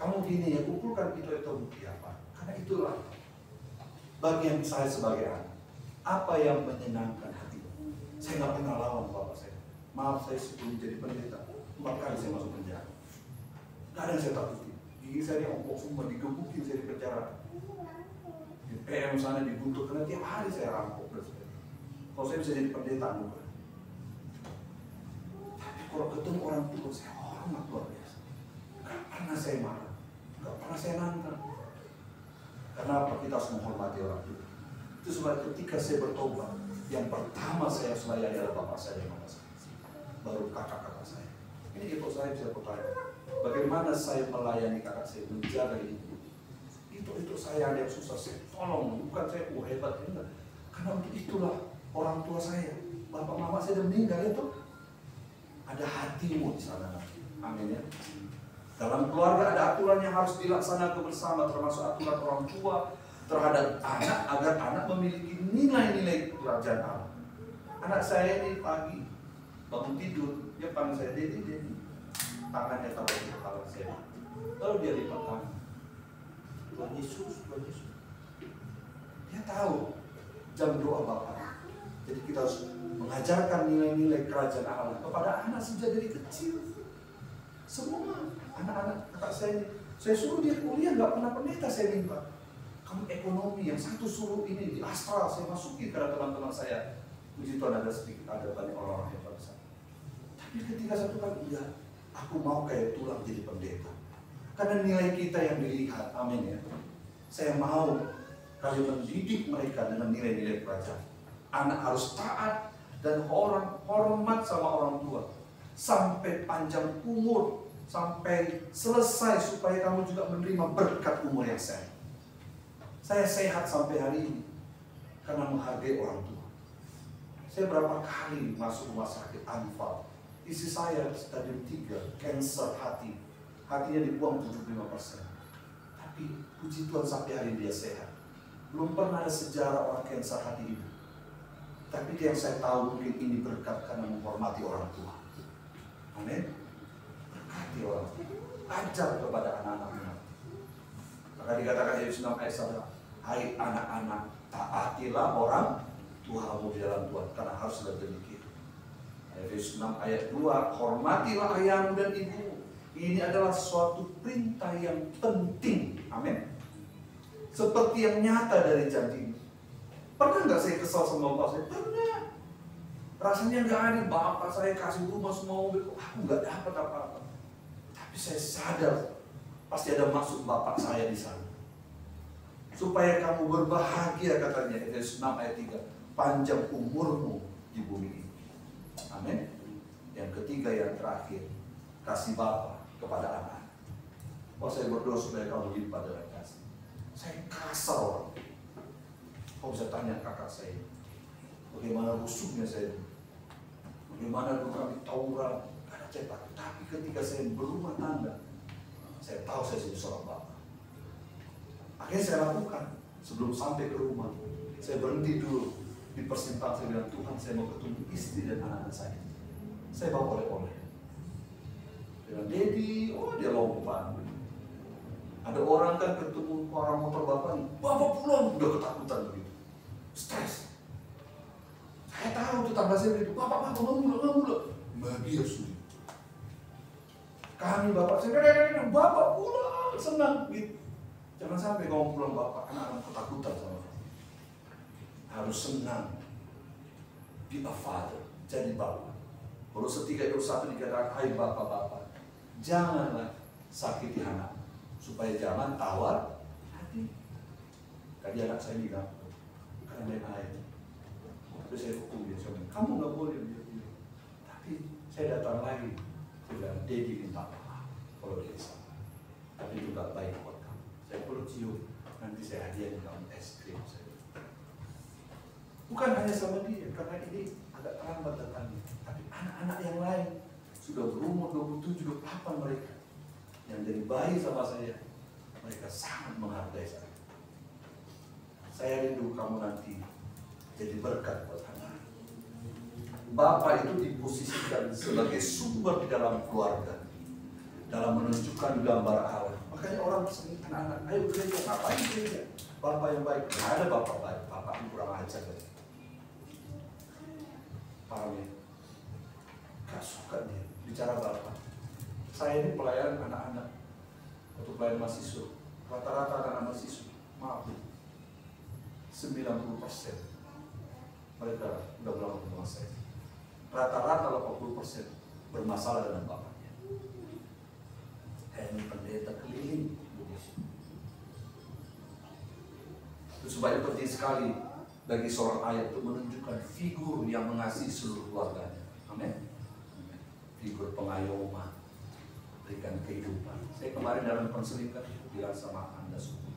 Kamu gini ya, kumpulkan itu ya Pak. Karena itulah bagian saya sebagai anak. Apa yang menyenangkan hati? Saya nggak pernah lawan bapak saya. Maaf, saya sebelum jadi pendeta 4 kali saya masuk penjara. Gak ada yang saya takuti. Gigi saya diongkok semua, digebukin saya di penjara. Di PM sana dibuntuk, karena tiap hari saya rampok. Kalau saya bisa jadi pendeta, bukan. Tapi kalau ketemu orang tua, saya hormat luar biasa. Gak pernah saya marah, gak pernah saya nantang. Kenapa kita harus menghormati orang tua? Itu sebab ketika saya bertobat, yang pertama saya harus layani adalah bapak saya dan mama saya. Baru kakak-kakak saya. Ini itu saya bisa bertanya, bagaimana saya melayani kakak saya, menjaga ini? Itu saya yang susah, saya tolong, bukan saya hebat, enggak. Karena untuk itulah orang tua saya, bapak mama saya sudah meninggal itu. Ada hatimu di sana. Amin ya. Dalam keluarga ada aturan yang harus dilaksanakan bersama, termasuk aturan orang tua terhadap anak agar anak memiliki nilai-nilai kerajaan Allah. Anak saya ini pagi bangun tidur, dia panggil saya Dedi, tangannya taruh di kepala saya. Lalu dia lipat tangan. Tuhan Yesus, Tuhan Yesus. Dia tahu jam doa Bapak. Jadi kita harus mengajarkan nilai-nilai kerajaan Allah kepada anak sejak dari kecil. Semua anak-anak kakak saya ini, saya suruh dia kuliah nggak pernah pendeta saya minta. Kamu ekonomi, yang satu suruh ini di Astra, saya masukin karena teman-teman saya. Puji Tuhan ada banyak orang-orang hebat di sana. Tapi ketika satu kali, iya, aku mau kayak tulang jadi pendeta. Karena nilai kita yang dilihat, amin ya. Saya mau kalian mendidik mereka dengan nilai-nilai kerajaan. Anak harus taat dan orang hormat sama orang tua. Sampai panjang umur, sampai selesai supaya kamu juga menerima berkat umur yang sehat. Saya sehat sampai hari ini karena menghargai orang tua. Saya berapa kali masuk rumah sakit Anfal. Istri saya stadium 3, kanker hati. Hatinya dibuang 75%. Tapi puji Tuhan sampai hari ini dia sehat. Belum pernah ada sejarah orang kanker hati itu. Tapi yang saya tahu mungkin ini berkat karena menghormati orang tua. Amin. Berkati orang tua. Ajar kepada anak-anaknya. Maka dikatakan Yesus 6 ayat 1, hai anak-anak, taatilah orang tuamu di dalam Tuhan, karena haruslah demikian. Yesus 6 ayat 2, hormatilah ayahmu dan ibumu. Ini adalah suatu perintah yang penting. Amin. Seperti yang nyata dari janji ini. Pernah nggak saya kesal sama bapak saya? Pernah. Rasanya nggak adil, bapak saya kasih rumah semua mobil, aku nggak dapat apa-apa. Tapi saya sadar pasti ada maksud bapak saya di sana. Supaya kamu berbahagia, katanya Efesus 6 ayat 3, panjang umurmu di bumi ini. Amin. Yang ketiga, yang terakhir, kasih bapak kepada anak. Saya berdoa supaya kamu limpah dengan kasih. Saya kasar orang. Kau bisa tanya kakak saya, bagaimana rusuknya saya, bagaimana dulu kami tawuran, karena saya takut. Tapi ketika saya berumah tangga, saya tahu saya jadi seorang bapak. Akhirnya saya lakukan. Sebelum sampai ke rumah, saya berhenti dulu di persimpangan. Saya bilang, Tuhan, saya mau ketemu istri dan anak-anak saya. Saya bawa oleh-oleh. Dia bilang, Dedi, oh dia lompat. Ada orang kan ketemu orang motor bapak nih, bapak pulang, udah ketakutan begitu, stres. Saya tahu tetangga saya begitu, bapak nggak mulai, dia sulit. Kami bapak saya, bapak pulang, senang gitu. Jangan sampai kamu pulang bapak, anak-anak ketakutan sama kamu. Harus senang, be a father, jadi bapak. Kalau setika itu satu dikatakan, hai bapak-bapak, janganlah sakiti anak, supaya jangan tawar hati. Tadi anak saya bilang, karena main air. Terus saya hukum dia, saya bilang, kamu nggak boleh dia. Tapi saya datang lagi, saya bilang, Dedi minta maaf kalau dia salah. Tapi itu nggak baik buat kamu. Saya perlu cium, nanti saya hadiahkan kamu es krim. Bukan hanya sama dia, karena ini agak terlambat datangnya. Tapi anak-anak yang lain sudah berumur 27, 28 mereka yang jadi bayi sama saya, mereka sangat menghargai saya. Saya rindu kamu nanti jadi berkat buat anak. Bapak itu diposisikan sebagai sumber di dalam keluarga, dalam menunjukkan gambar Allah. Makanya orang sering anak-anak, ayo gereja, ngapain gereja? Bapak yang baik, nggak ada bapak baik, bapak yang kurang ajar. Paham ya? Gak suka dia bicara bapak. Saya ini pelayan anak-anak untuk pelayan mahasiswa. Rata-rata anak-anak mahasiswa, maaf, 90% mereka udah pulang ke rumah saya. Rata-rata 80% bermasalah dengan bapaknya. Ini pendeta keliling Indonesia. Itu sebabnya penting sekali bagi seorang ayah untuk menunjukkan figur yang mengasihi seluruh keluarganya. Amin. Figur pengayoman, berikan kehidupan. Saya kemarin dalam konseling kan bilang sama Anda semua.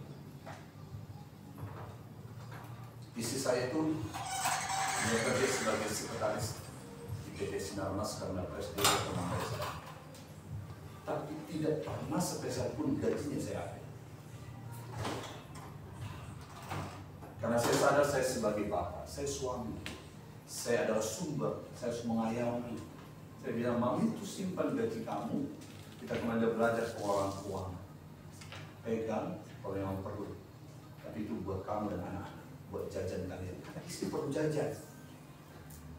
Istri saya itu dia kerja sebagai sekretaris di PT Sinarmas karena presiden teman saya. Tapi tidak pernah sepeser pun gajinya saya ambil. Karena saya sadar saya sebagai bapak, saya suami, saya adalah sumber, saya harus mengayomi. Saya bilang, Mami itu simpan gaji kamu, kita kemarin belajar pengelolaan keuangan. Pegang kalau yang perlu, tapi itu buat kamu dan anak-anak, buat jajan kalian. Karena istri perlu jajan.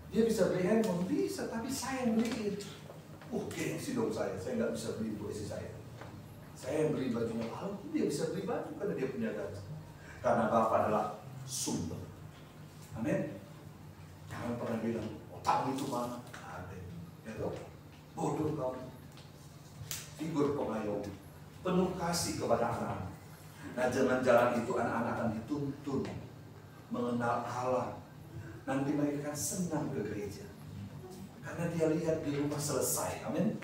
Dia bisa beli handphone, bisa, tapi saya yang beliin. Gengsi dong saya nggak bisa beli buat istri saya. Saya yang beli bajunya, kalau dia bisa beli baju karena dia punya gaji. Karena bapak adalah sumber. Amin. Jangan pernah bilang, otakmu itu mana? Ada. Ya dong. Bodoh kamu. Figur pengayom, penuh kasih kepada anak-anak. Nah, jalan-jalan itu anak-anak akan dituntun mengenal Allah. Nanti mereka akan senang ke gereja. Karena dia lihat di rumah selesai. Amin.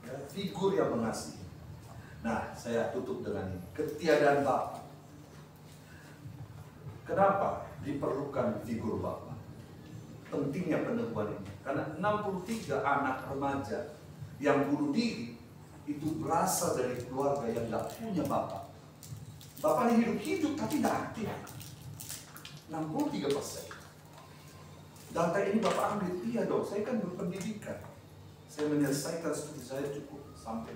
Ya, figur yang mengasihi. Nah, saya tutup dengan ini. Ketiadaan bapak. Kenapa diperlukan figur bapak? Pentingnya peneguhan ini. Karena 63 anak remaja yang bunuh diri itu berasal dari keluarga yang tidak punya bapak. Bapaknya hidup-hidup tapi tidak aktif. 63%. Data ini bapak ambil, iya dong, saya kan berpendidikan. Saya menyelesaikan studi saya cukup sampai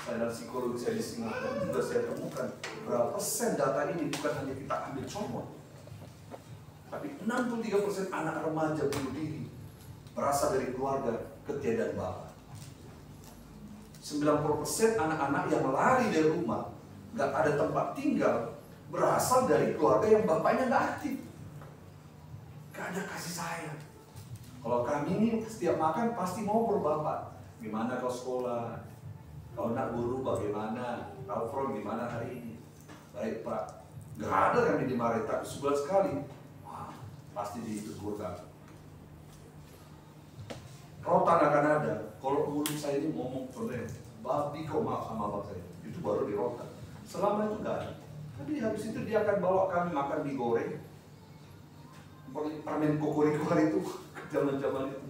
saya dan psikologi saya di Singapura juga saya temukan berapa persen data ini bukan hanya kita ambil comot. Tapi 63% anak remaja bunuh diri berasal dari keluarga ketiadaan bapak. 90% anak-anak yang lari dari rumah, nggak ada tempat tinggal, berasal dari keluarga yang bapaknya nggak aktif. Nggak ada kasih sayang. Kalau kami ini setiap makan pasti mau berbapak. Gimana kau sekolah? Kau nak guru bagaimana? Kau from gimana hari ini? Baik Pak. Nggak ada kami dimarahi, tapi sebulan sekali. Wah, pasti ditegur kami. Rotan akan ada. Kalau mulut saya ini ngomong bener, babi kok maaf sama abang saya. Itu baru dirotan. Selama itu nggak ada. Tapi habis itu dia akan bawa kami makan mie goreng. Permen kokoriko itu zaman-zaman itu.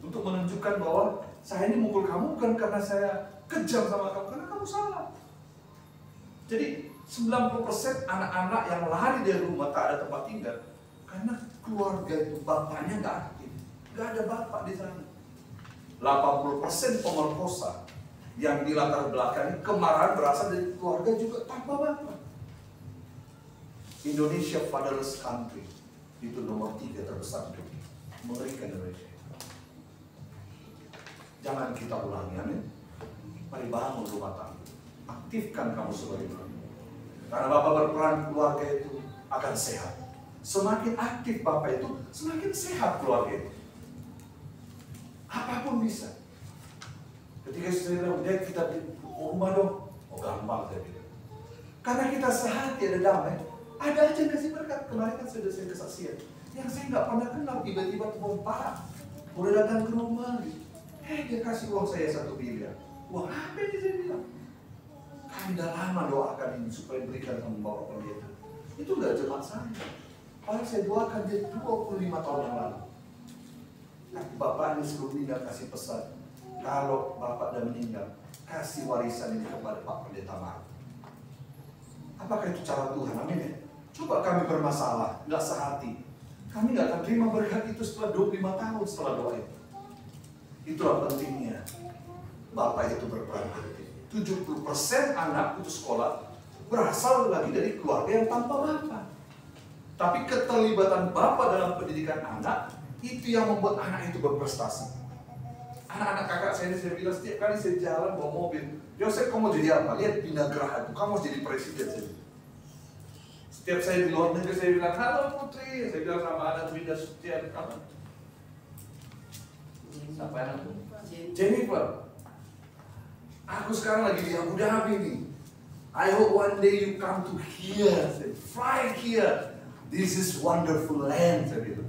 Untuk menunjukkan bahwa saya ini mukul kamu bukan karena saya kejam sama kamu, karena kamu salah. Jadi 90% anak-anak yang lari dari rumah tak ada tempat tinggal karena keluarga itu bapaknya nggak aktif, nggak ada bapak di sana. 80% pemerkosa yang di latar belakang kemarahan berasal dari keluarga juga tanpa bapak. Indonesia fatherless country itu nomor 3 terbesar di dunia. Mengerikan Indonesia. Jangan kita ulangi, amin. Mari bangun rumah tangga. Aktifkan kamu sebagai bapak. Karena bapak berperan keluarga itu akan sehat. Semakin aktif bapak itu, semakin sehat keluarga itu. Apapun bisa. Ketika saya bilang, Dek kita di rumah dong. Oh gampang saya bilang. Karena kita sehati ada damai. Ada aja kasih berkat. Kemarin kan sudah saya kesaksian. Yang saya nggak pernah kenal tiba-tiba telepon Pak. Udah datang ke rumah gitu. Dia kasih uang saya 1 miliar. Uang apa ini saya bilang? Kami dah lama doakan ini supaya berikan sama Bapak Pendeta. Itu nggak cuma saya. Padahal saya doakan dia 25 tahun yang lalu. Tapi Bapak ini sebelum meninggal kasih pesan. Kalau Bapak dah meninggal, kasih warisan ini kepada Pak Pendeta Mark. Apakah itu cara Tuhan? Amin ya. Coba kami bermasalah, nggak sehati. Kami nggak akan terima berkat itu setelah 25 tahun setelah doa itu. Itulah pentingnya Bapak itu berperan penting. 70% anak putus sekolah berasal lagi dari keluarga yang tanpa bapak. Tapi keterlibatan bapak dalam pendidikan anak itu yang membuat anak itu berprestasi. Anak-anak kakak saya ini saya bilang setiap kali saya jalan bawa mobil, Yosef kamu mau jadi apa? Lihat Bina Geraha itu, kamu harus jadi presiden. Setiap saya di luar negeri saya bilang, halo Putri, saya bilang sama anak Bina Sutian, kamu siapa anakku? Jennifer. Aku sekarang lagi di Abu Dhabi nih. I hope one day you come to here, fly here. This is wonderful land, saya bilang.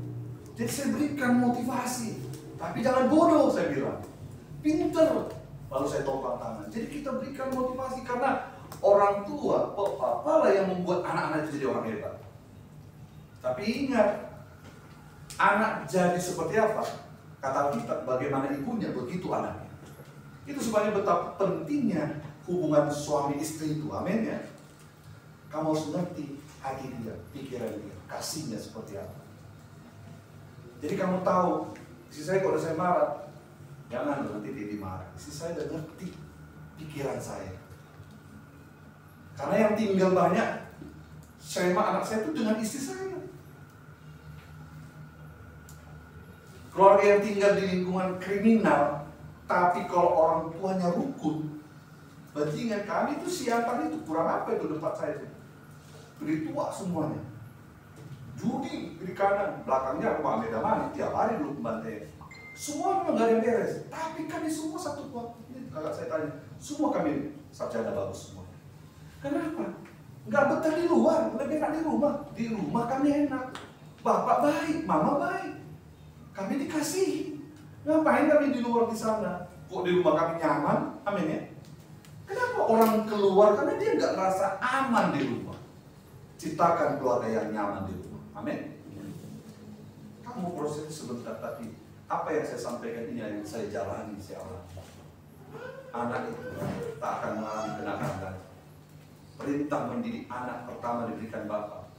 Jadi saya berikan motivasi, tapi jangan bodoh, saya bilang. Pinter. Lalu saya topang tangan. Jadi kita berikan motivasi karena orang tua, bapak lah yang membuat anak-anak itu jadi orang hebat. Tapi ingat, anak jadi seperti apa? Kata kita, bagaimana ibunya, begitu anaknya. Itu sebabnya betapa pentingnya hubungan suami istri itu, amin ya. Kamu harus ngerti hati dia, pikiran dia, kasihnya seperti apa. Jadi kamu tahu, istri saya kalau saya marah, jangan nanti dia marah. Istri saya udah ngerti pikiran saya. Karena yang tinggal banyak, saya sama anak saya itu dengan istri saya. Keluarga yang tinggal di lingkungan kriminal, tapi kalau orang tuanya rukun, berarti ingat kami itu siapan itu kurang apa itu tempat saya itu. Beri tua semuanya. Judi di kanan, belakangnya rumah beda mana, tiap hari dulu pembantai. Semua memang gak ada yang beres, tapi kami semua satu keluarga. Kakak saya tanya, semua kami sarjana bagus semua. Kenapa? Gak betah di luar, lebih enak di rumah. Di rumah kami enak. Bapak baik, mama baik. Kami dikasihi. Ngapain kami di luar di sana? Kok di rumah kami nyaman? Amin ya. Kenapa orang keluar? Karena dia nggak merasa aman di rumah. Ciptakan keluarga yang nyaman di rumah. Amin. Kamu proses sebentar tadi. Apa yang saya sampaikan ini yang saya jalani insya Allah. Anak itu tak akan mengalami kenakalan. Perintah mendidik anak pertama diberikan Bapak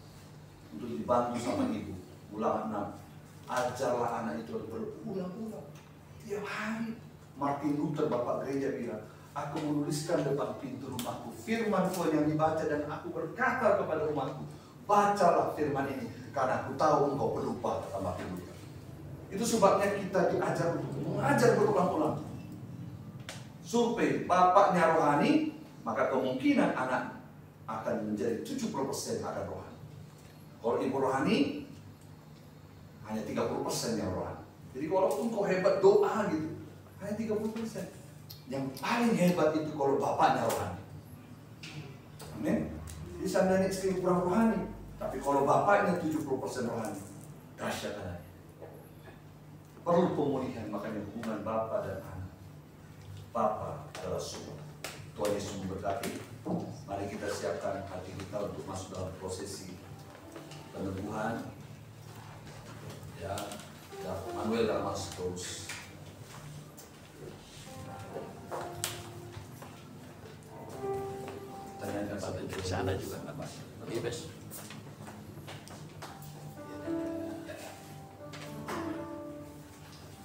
untuk dibantu sama ibu. Ulangan 6. Ajarlah anak itu berulang-ulang. Tiap hari. Martin Luther, Bapak gereja bilang, aku menuliskan depan pintu rumahku firman Tuhan yang dibaca dan aku berkata kepada umatku, bacalah firman ini karena aku tahu engkau berubah, kata Martin Luther. Itu sebabnya kita diajar untuk mengajar berulang-ulang survei bapaknya rohani, maka kemungkinan anak akan menjadi 70% akan rohani. Kalau ibu rohani, hanya 30% yang rohani. Jadi walaupun kau hebat doa gitu, hanya 30%. Yang paling hebat itu kalau bapaknya rohani. Amin. Jadi seandainya istri kurang rohani, tapi kalau bapaknya 70% rohani, dahsyat anaknya. Perlu pemulihan, makanya hubungan bapa dan anak. Bapa adalah sumber. Tuhan Yesus memberkati. Mari kita siapkan hati kita untuk masuk dalam prosesi peneguhan. Ya, Manuel dalam masuk terus. Tanyakan pada di sana juga nggak apa. Iya, Bes.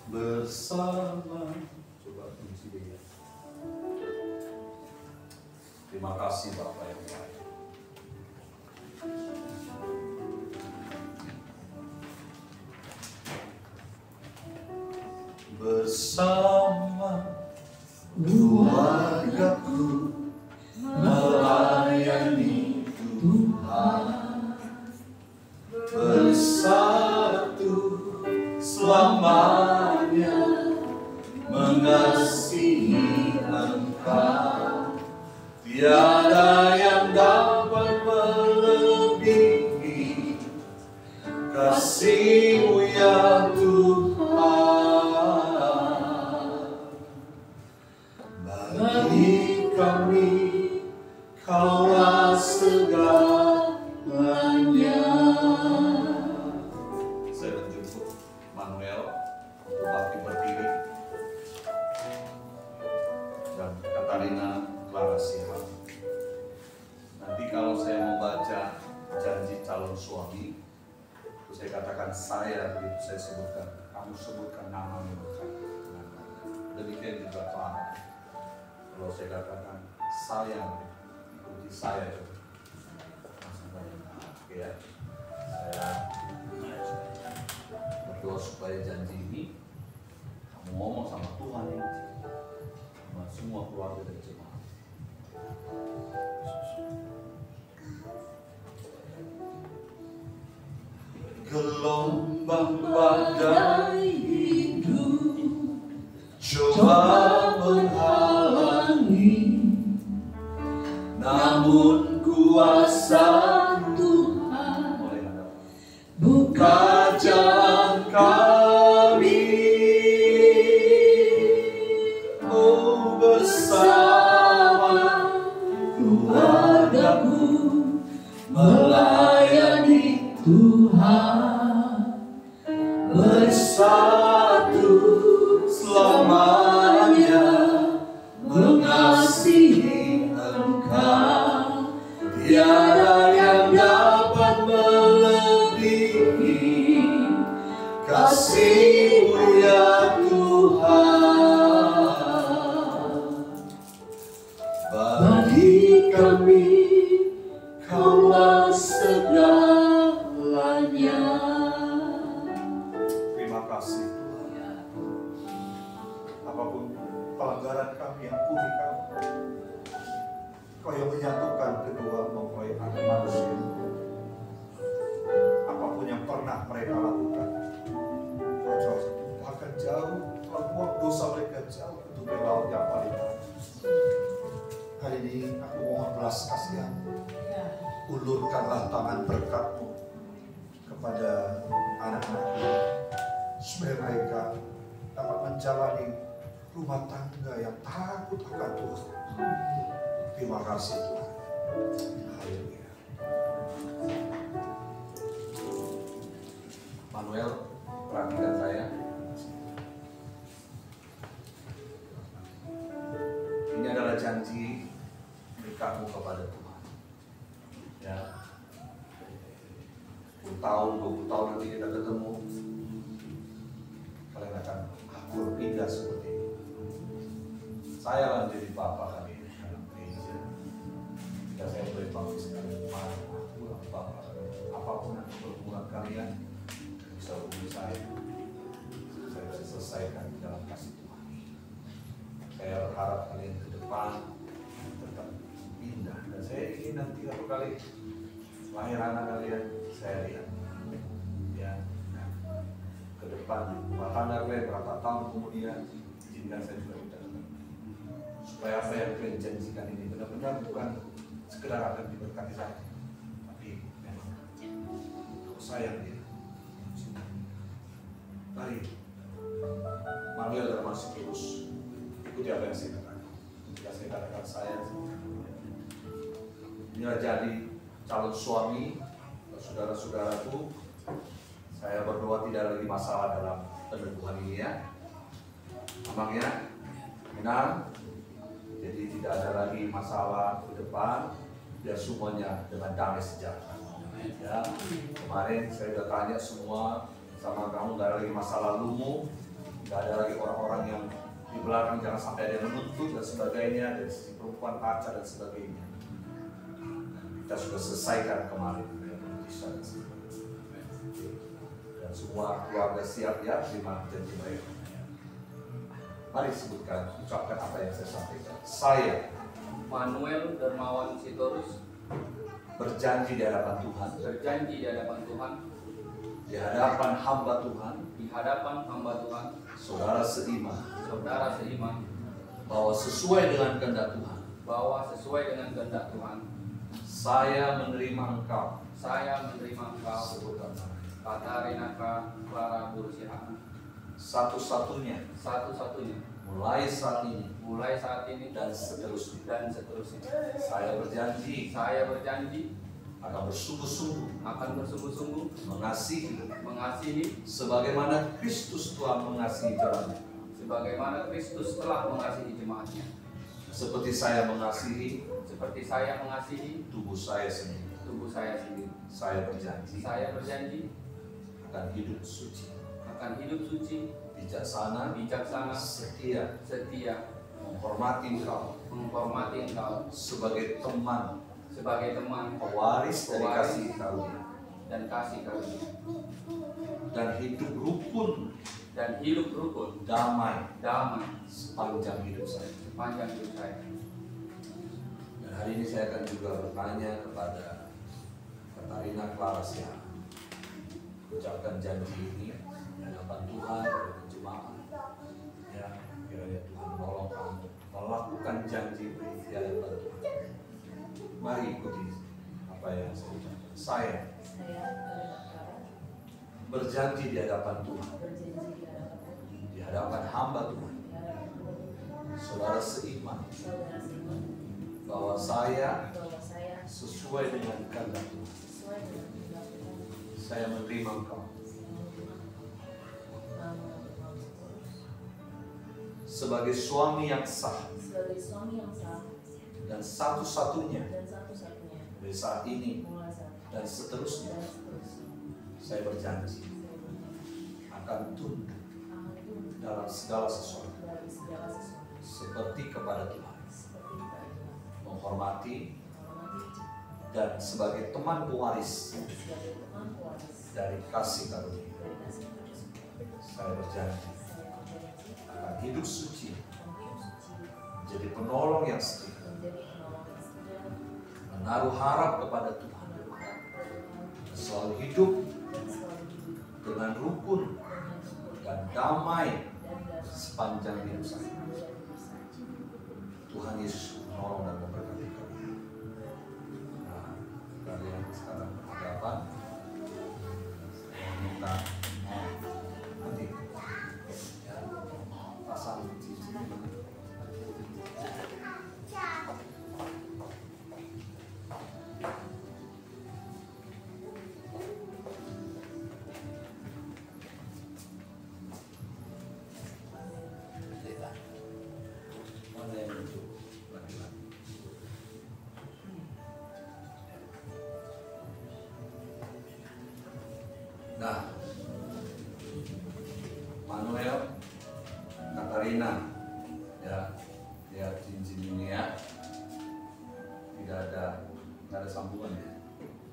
Bersama. Coba kunci dia. Terima kasih Bapak yang baik. Bersama keluargaku melayani Tuhan, bersatu selamanya mengasihi Engkau. Tiada yang dapat melebihi kasih-Mu ya Tuhan. Bagi kami Kaulah segalanya. Saya menjemput Manuel untuk bakti berdiri dan Katarina Clara Sihan. Nanti kalau saya membaca janji calon suami, itu saya katakan saya, begitu saya sebutkan, kamu sebutkan nama mereka. Demikian juga Clara. Kalau saya katakan saya, ikuti saya. Langsung banyak. Oke ya. Saya berdoa supaya janji ini kamu ngomong sama Tuhan ini, sama semua keluarga dan jemaat. Gelombang badai hidup coba menghalangi, namun kuasa Tuhan buka jalan kami. Oh, bersama keluargaku melayani Tuhan, bersatu selamanya mengasihi Engkau. Tiada yang dapat melebihi kasih-Mu ya Tuhan. Bagi kami Kaulah segalanya. Terima kasih Tuhan. Apapun pelanggaran kami, ampuni kami. Kau yang menyatukan kedua mempelai anak manusia. Apapun yang pernah mereka lakukan, Kau akan jauh, telah buang dosa mereka jauh untuk di laut yang paling dalam. Kali ini aku mohon belas kasihan. Ulurkanlah tangan berkat-Mu kepada anak-anak-Mu, supaya mereka dapat menjalani rumah tangga yang takut akan Tuhan. Terima kasih Tuhan. Haleluya. Manuel, perhatikan saya. Ini adalah janji nikahmu kepada Tuhan. Ya, 10 tahun, 20 tahun nanti kita ketemu, kalian akan akur pindah seperti ini. Saya lah menjadi bapak kalian dalam gereja. Jika saya boleh baptis kalian, aku lah bapak kalian. Apapun yang perhubungan kalian bisa hubungi saya bisa selesaikan dalam kasih Tuhan. Saya berharap kalian ke depan tetap indah. Dan saya ingin nanti satu kali lahir anak kalian, saya lihat ya ke depan, bahkan dari berapa tahun kemudian, izinkan saya juga minta supaya apa yang kalian janjikan ini benar-benar bukan sekedar akan diberkati saya, tapi memang aku sayang dia. Mari Manuel dan masih terus ikuti apa yang saya katakan. Jika saya katakan saya inilah jadi calon suami, saudara-saudaraku. Saya berdoa tidak lagi masalah dalam peneguhan ini ya. Namanya benar. Jadi tidak ada lagi masalah ke depan. Biar semuanya dengan damai sejahtera. Ya. Kemarin saya sudah tanya semua sama kamu, gak ada lagi masa lalumu, gak ada lagi orang-orang yang di belakang, jangan sampai ada yang menuntut dan sebagainya, dari sisi perempuan pacar dan sebagainya. Kita sudah selesaikan kemarin dan semua keluarga siap ya terima janji mereka. Mari sebutkan, ucapkan apa yang saya sampaikan. Saya Manuel Dermawan Sitorus berjanji di hadapan Tuhan, berjanji di hadapan Tuhan, di hadapan hamba Tuhan, di hadapan hamba Tuhan, saudara seiman, saudara seiman, bahwa sesuai dengan kehendak Tuhan, bahwa sesuai dengan kehendak Tuhan, saya menerima engkau, saya menerima engkau, sebutkan nama, Katarina Clara Bursihan, satu-satunya, satu-satunya, mulai saat ini mulai saat ini dan seterusnya. dan seterusnya. Saya berjanji Saya berjanji akan bersungguh-sungguh akan bersungguh-sungguh mengasihi sebagaimana Kristus telah mengasihi jemaatnya. sebagaimana Kristus telah mengasihi jemaatnya. Seperti saya mengasihi Seperti saya mengasihi tubuh saya sendiri. tubuh saya sendiri. Saya berjanji Saya berjanji akan hidup suci, akan hidup suci, bijaksana, bijaksana, setia, setia, menghormati engkau menghormati engkau sebagai teman, sebagai teman, pewaris dari Pewaris. kasih karunia, dan kasih karunia, dan hidup rukun, dan hidup rukun, damai damai sepanjang hidup saya. sepanjang hidup saya. Dan hari ini saya akan juga bertanya kepada Katarina Clara Sihan, ucapkan janji ini di hadapan Tuhan dan jemaat. Ya, kiranya Tuhan menolong kamu melakukan janji di hadapan Tuhan. Mari ikuti apa yang saya ucapkan. Saya berjanji di hadapan Tuhan, di hadapan hamba Tuhan, saudara seiman, bahwa saya sesuai dengan kehendak Tuhan, saya menerima engkau sebagai suami yang sah dan satu-satunya dari saat ini dan seterusnya. Saya berjanji akan tunduk dalam segala sesuatu seperti kepada Tuhan, menghormati dan sebagai teman pewaris dari kasih karunia. Saya berjanji akan hidup suci, menjadi penolong yang setia, menaruh harap kepada Tuhan, selalu hidup dengan rukun dan damai sepanjang hidup saya. Tuhan Yesus menolong dan memberkati kalian. Nah, kalian sekarang berhadapan, saya minta nanti ya, pasang cincin. Mana yang lucu? Laki-laki. Nah, Manuel, Katarina, ya, lihat cincin ini ya, tidak ada sambungan ya,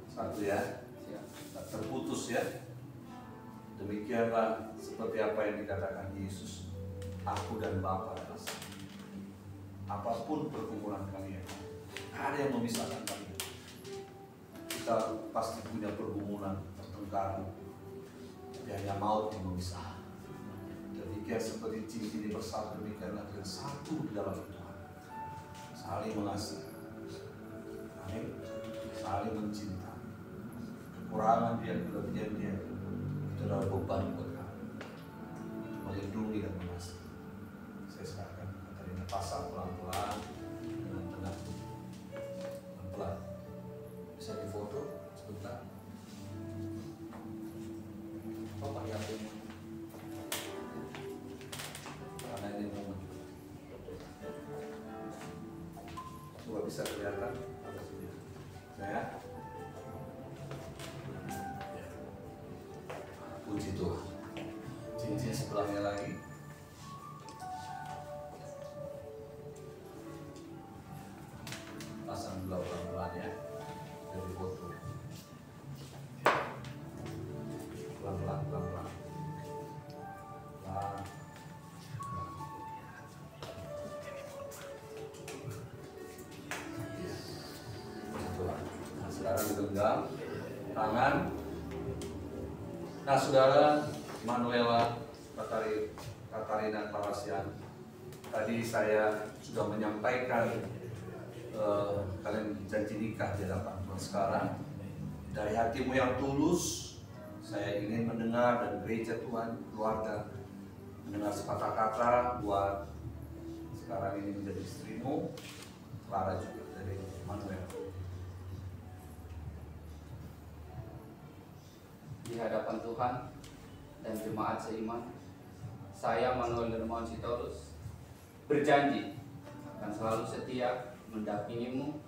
satu ya, tak terputus ya. Demikianlah seperti apa yang dikatakan Yesus, aku dan Bapa adalah satu. apapun pergumulan kalian, ada yang memisahkan kalian. Kita pasti punya pergumulan, pertengkaran, hanya maut yang memisahkan. Demikian seperti cincin ini bersatu, demikianlah kalian satu di dalam Tuhan, saling mengasihi, amin, saling mencinta. Kekurangan dia, kelebihan dia, itu adalah beban buat kami, melindungi dan mengasihi. Saya serahkan Katarina pasang pelan-pelan dengan tenang, pelan-pelan. Bisa difoto sebentar. Bapak yang ini, karena ini momen. Coba bisa kelihatan apa sini? Saya. Puji Tuhan. Cincin sebelahnya lagi. Pasang dulu pelan-pelan ya. Dari foto. Pelan-pelan, pelan-pelan. Pelan. Puji Tuhan. Nah, sekarang digenggam tangan. Nah, saudara Manuela Katarina Parasian, tadi saya sudah menyampaikan kalian janji nikah di hadapan Tuhan. Sekarang dari hatimu yang tulus, saya ingin mendengar dan gereja Tuhan, keluarga, mendengar sepatah kata buat sekarang ini menjadi istrimu, Clara juga dari Manuela. Di hadapan Tuhan dan jemaat seiman, saya Manuel Dermawan Sitorus berjanji akan selalu setia mendampingimu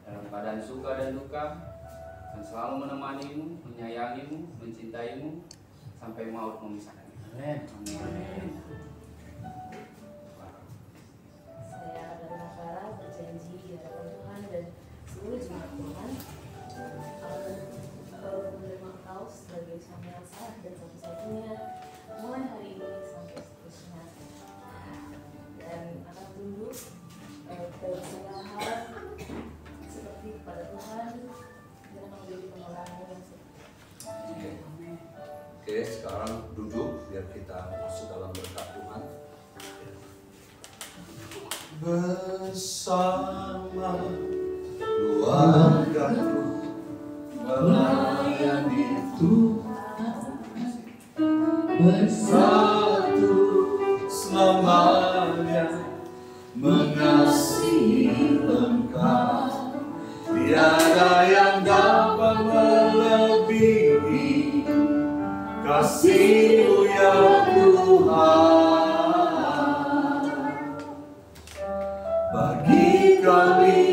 dalam keadaan suka dan duka, akan selalu menemanimu, menyayangimu, mencintaimu sampai maut memisahkan. Amin. Saya adalah Clara berjanji di hadapan Tuhan dan seluruh jemaat Tuhan menerima engkau sebagai suami yang sah dan satu-satunya mulai hari ini sampai seterusnya, dan akan tunduk dalam segala hal seperti kepada Tuhan dan akan menjadi penolongmu yang setia. Oke, sekarang duduk biar kita masuk dalam berkat Tuhan. Bersama keluargaku melayani Tuhan, bersatu selamanya mengasihi Engkau. Tiada yang dapat melebihi kasih-Mu ya Tuhan. Bagi kami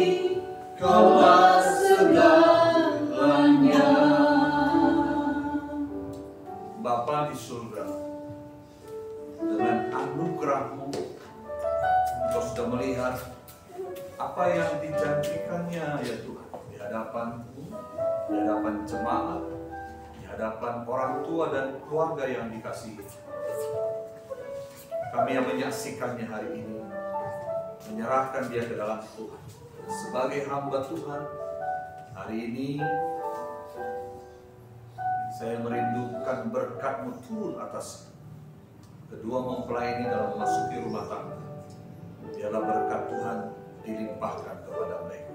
Kaulah segalanya. Bapa di surga, dengan anugerah-Mu Engkau sudah melihat apa yang dijanjikannya ya Tuhan, di hadapan-Mu, di hadapan jemaat, di hadapan orang tua dan keluarga yang dikasihi. Kami yang menyaksikannya hari ini menyerahkan dia ke dalam Tuhan. Sebagai hamba Tuhan, hari ini saya merindukan berkat-Mu turun atas kedua mempelai ini dalam memasuki rumah tangga. Biarlah berkat Tuhan dilimpahkan kepada mereka.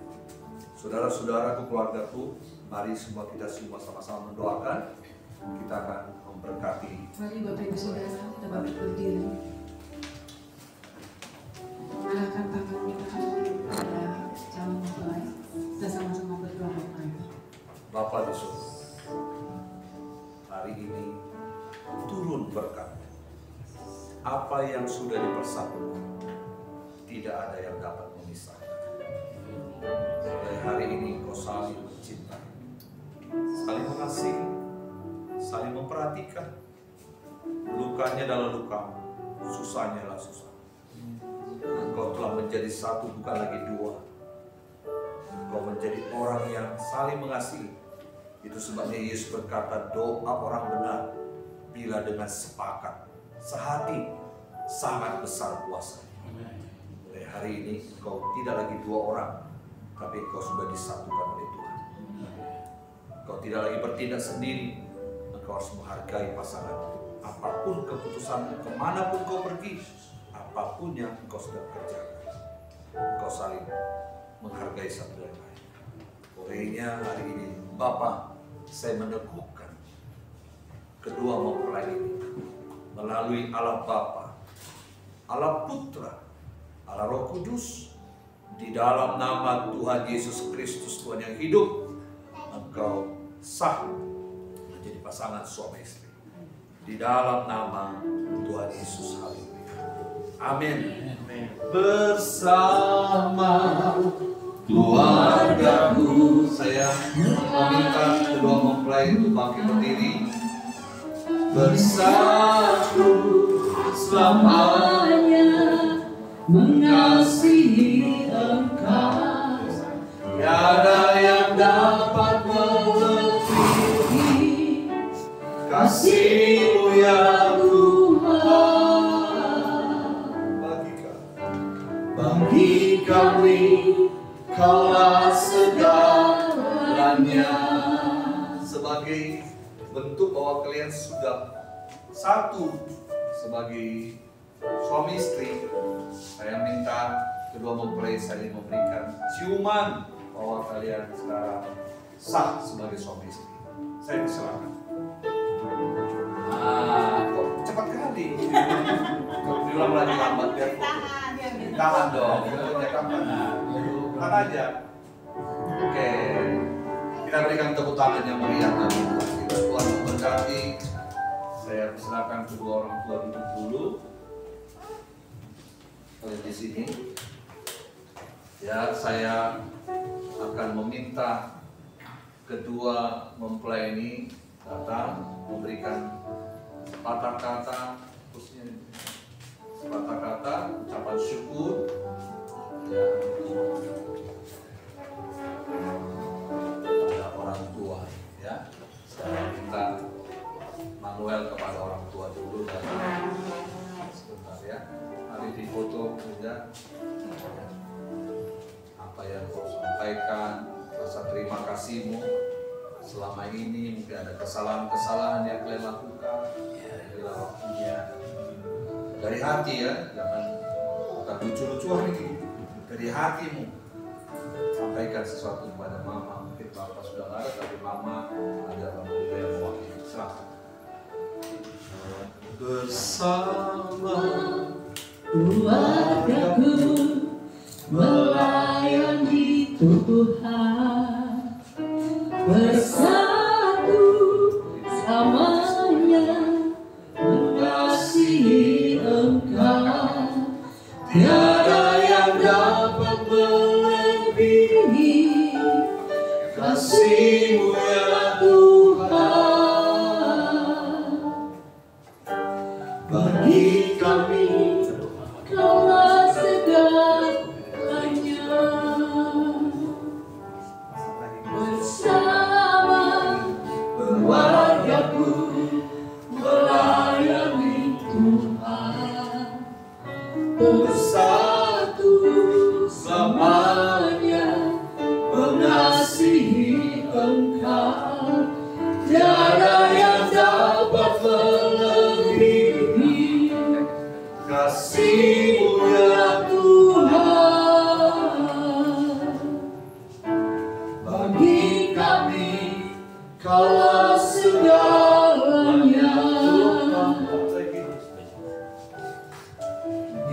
Saudara-saudaraku, keluargaku, mari semua kita semua sama-sama mendoakan. Kita akan memberkati. Mari Bapak Ibu Saudara, kita bangkit berdiri. Arahkan tangan kita pada calon mempelai. Kita sama-sama berdoa. Bapa di surga, hari ini turun berkat. Apa yang sudah dipersatukan, tidak ada yang dapat memisahkan. Dari hari ini Kau saling mencintai, saling mengasihi, saling memperhatikan. Lukanya adalah luka, susahnya adalah susah. Engkau telah menjadi satu, bukan lagi dua. Engkau menjadi orang yang saling mengasihi. Itu sebabnya Yesus berkata, doa orang benar bila dengan sepakat, sehati, sangat besar kuasanya. Dari hari ini engkau tidak lagi dua orang, tapi engkau sudah disatukan oleh Tuhan. Engkau tidak lagi bertindak sendiri, engkau harus menghargai pasangan. Apapun keputusanmu, kemanapun kau pergi, apapun yang engkau sedang kerjakan, engkau saling menghargai satu yang lain. Korenya hari ini, Bapa, saya meneguhkan kedua mempelai ini melalui Allah Bapa, Allah Putra, Allah Roh Kudus, di dalam nama Tuhan Yesus Kristus, Tuhan yang hidup, engkau sah menjadi pasangan suami istri. Di dalam nama Tuhan Yesus, haleluya. Amin. Bersama keluargaku, saya meminta kedua mempelai untuk bangkit berdiri. Bersatu selamanya mengasihi Engkau, tiada yang dapat melebihi kasih-Mu ya Tuhan. Bagi kami Kaulah segalanya. Sebagai bentuk bahwa kalian sudah satu sebagai suami istri, saya minta kedua mempelai saling memberikan ciuman bahwa kalian sekarang sah sebagai suami istri. Saya persilakan. Kok cepat kali. Kalau diulang lagi lambat biar tahan dong. Tahan aja. Oke. Kita berikan tepuk tangan yang meriah lagi. Tuhan memberkati. Saya persilakan kedua orang tua duduk dulu. Kalian di sini. Ya, saya akan meminta kedua mempelai ini datang memberikan sepatah kata, khususnya sepatah kata ucapan syukur. Ya, kepada orang tua, ya. Saya minta Manuel kepada orang tua dulu dan sebentar ya. Mari difoto juga apa yang kau sampaikan, rasa terima kasihmu selama ini. Mungkin ada kesalahan-kesalahan yang kalian lakukan, bila waktunya dari hati ya, jangan bukan lucu-lucuan ini, dari hatimu sampaikan sesuatu kepada mama. Mungkin bapak sudah ada, tapi mama ada juga yang mewakili. Silakan. Bersama keluargaku melayani Tuhan, bersatu selamanya mengasihi Engkau, tiada yang dapat melebihi kasih-Mu ya Tuhan. Bagi kami Kaulah segalanya, bersama keluargaku melayani Tuhan, bersatu selamanya mengasihi Engkau, tiada yang dapat melebihi kasih-Mu ya Tuhan. Bagi kami Kaulah segalanya.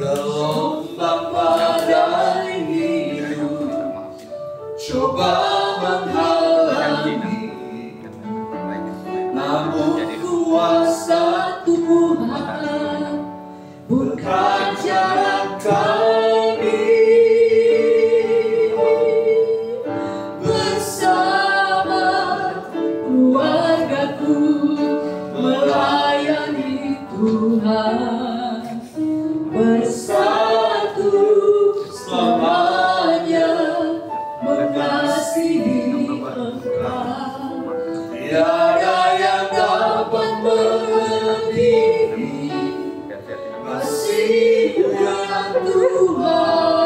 Gelombang badai hidup coba menghalangi, namun kuasa Tuhan bukan jarak kami. Bersama keluargaku melayani Tuhan, bersatu selamanya mengasihi Engkau, tiada yang dapat melebihi kasih-Mu ya Tuhan.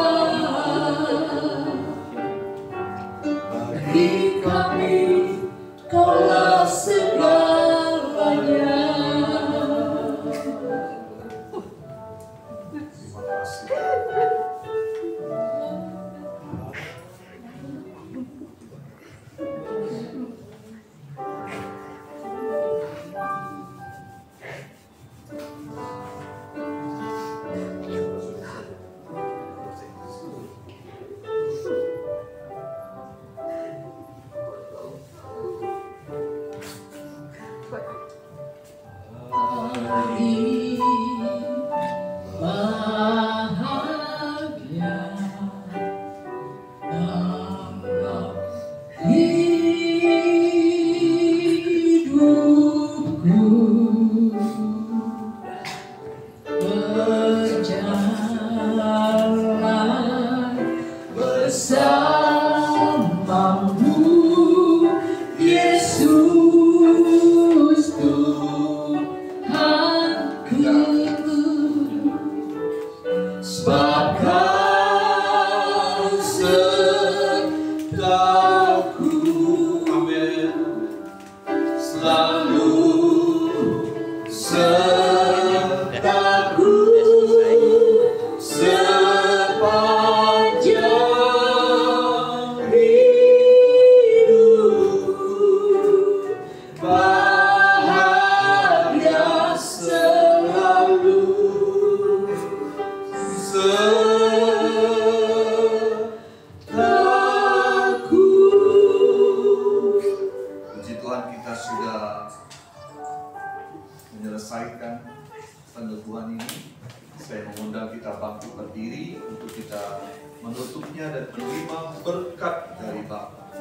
Tuhan ini, saya mengundang kita bangkit berdiri untuk kita menutupnya dan menerima berkat dari Bapa.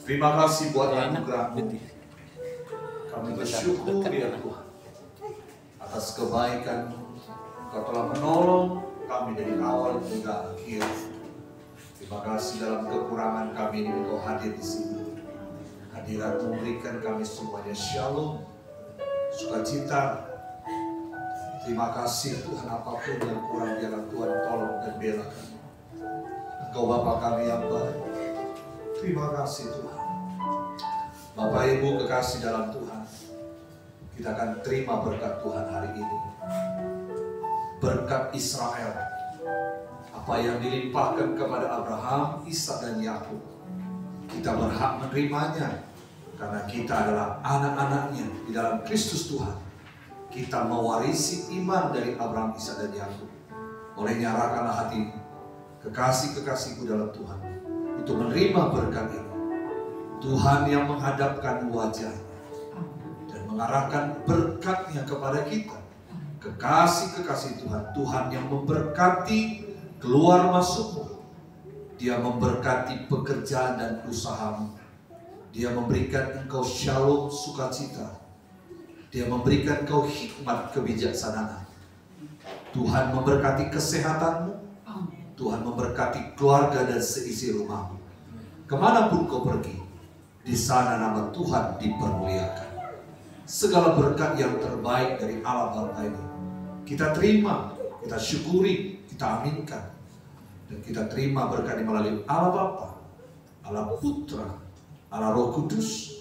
Terima kasih buat anugerah-Mu. Kami bersyukur ya Tuhan atas kebaikan-Mu. Kau telah menolong kami dari awal hingga akhir. Terima kasih dalam kekurangan kami ini Engkau hadir di sini. Hadirat-Mu memberikan kami semuanya shalom, sukacita. Terima kasih Tuhan, apapun yang kurang biarlah Tuhan tolong dan bela kami. Engkau Bapa kami yang baik. Terima kasih Tuhan. Bapak Ibu kekasih dalam Tuhan, kita akan terima berkat Tuhan hari ini. Berkat Israel, apa yang dilimpahkan kepada Abraham, Ishak dan Yakub, kita berhak menerimanya karena kita adalah anak-anaknya di dalam Kristus Tuhan. Kita mewarisi iman dari Abraham, Ishak dan Yakub. Oleh nyalakanlah hati kekasih-kekasihku dalam Tuhan untuk menerima berkat ini. Tuhan yang menghadapkan wajahnya dan mengarahkan berkatnya kepada kita. Kekasih-kekasih Tuhan, Tuhan yang memberkati keluar masukmu. Dia memberkati pekerjaan dan usahamu. Dia memberikan engkau shalom sukacita. Dia memberikan engkau hikmat kebijaksanaan. Tuhan memberkati kesehatanmu. Tuhan memberkati keluarga dan seisi rumahmu. Kemanapun kau pergi, di sana nama Tuhan dipermuliakan. Segala berkat yang terbaik dari Allah Bapa ini kita terima, kita syukuri, kita aminkan. Dan kita terima berkat ini melalui Allah Bapa, Allah Putra, Allah Roh Kudus,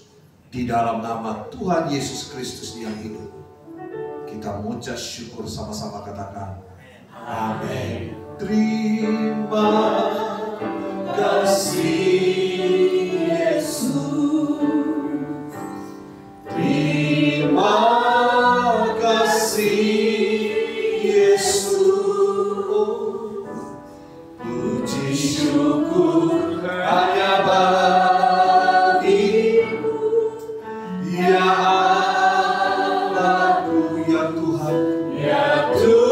di dalam nama Tuhan Yesus Kristus yang hidup. Kita mengucap syukur sama-sama, katakan amin. Terima kasih Yesus. Terima kasih Yesus. Puji syukur hanya bagi-Mu, ya Allahku, ya Tuhan, ya Tuhanku.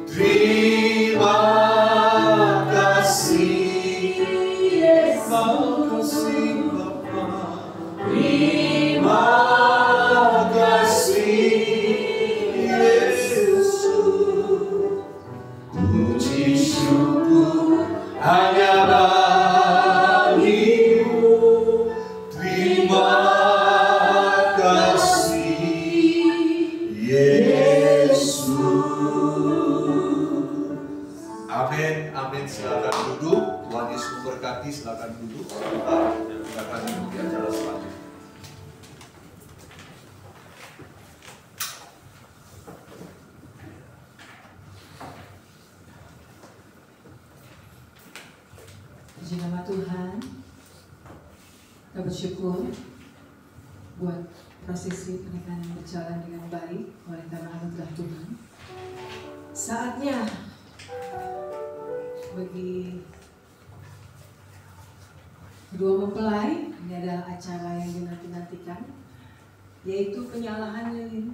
Terima kasih Yesus. Terima kasih Yesus. Puji syukur hanya bagi-Mu. Terima kasih Yesus. Amin, amin. Silakan duduk. Tuhan Yesus memberkati. Silakan duduk. Kita akan ikuti acara selanjutnya. Puji nama Tuhan. Kita bersyukur buat prosesi pernikahan yang berjalan dengan baik oleh karena anugerah Tuhan. Saatnya bagi kedua mempelai, ini adalah acara yang dinanti-nantikan, yaitu penyalahan lilin.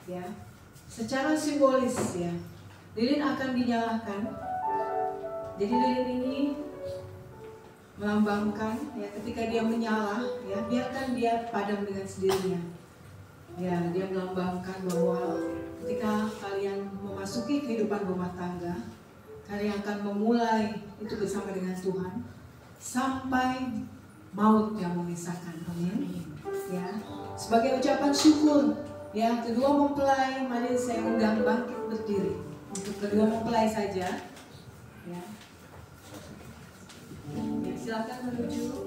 Ya, secara simbolis ya, lilin akan dinyalakan. Jadi lilin ini melambangkan ya, ketika dia menyala ya, biarkan dia padam dengan sendirinya. Ya, dia melambangkan bahwa ketika kalian memasuki kehidupan rumah tangga, kalian akan memulai itu bersama dengan Tuhan sampai maut yang memisahkan. Amin. Ya, sebagai ucapan syukur ya, kedua mempelai, mari saya undang bangkit berdiri. Untuk kedua mempelai saja. Ya. Ya, silakan menuju.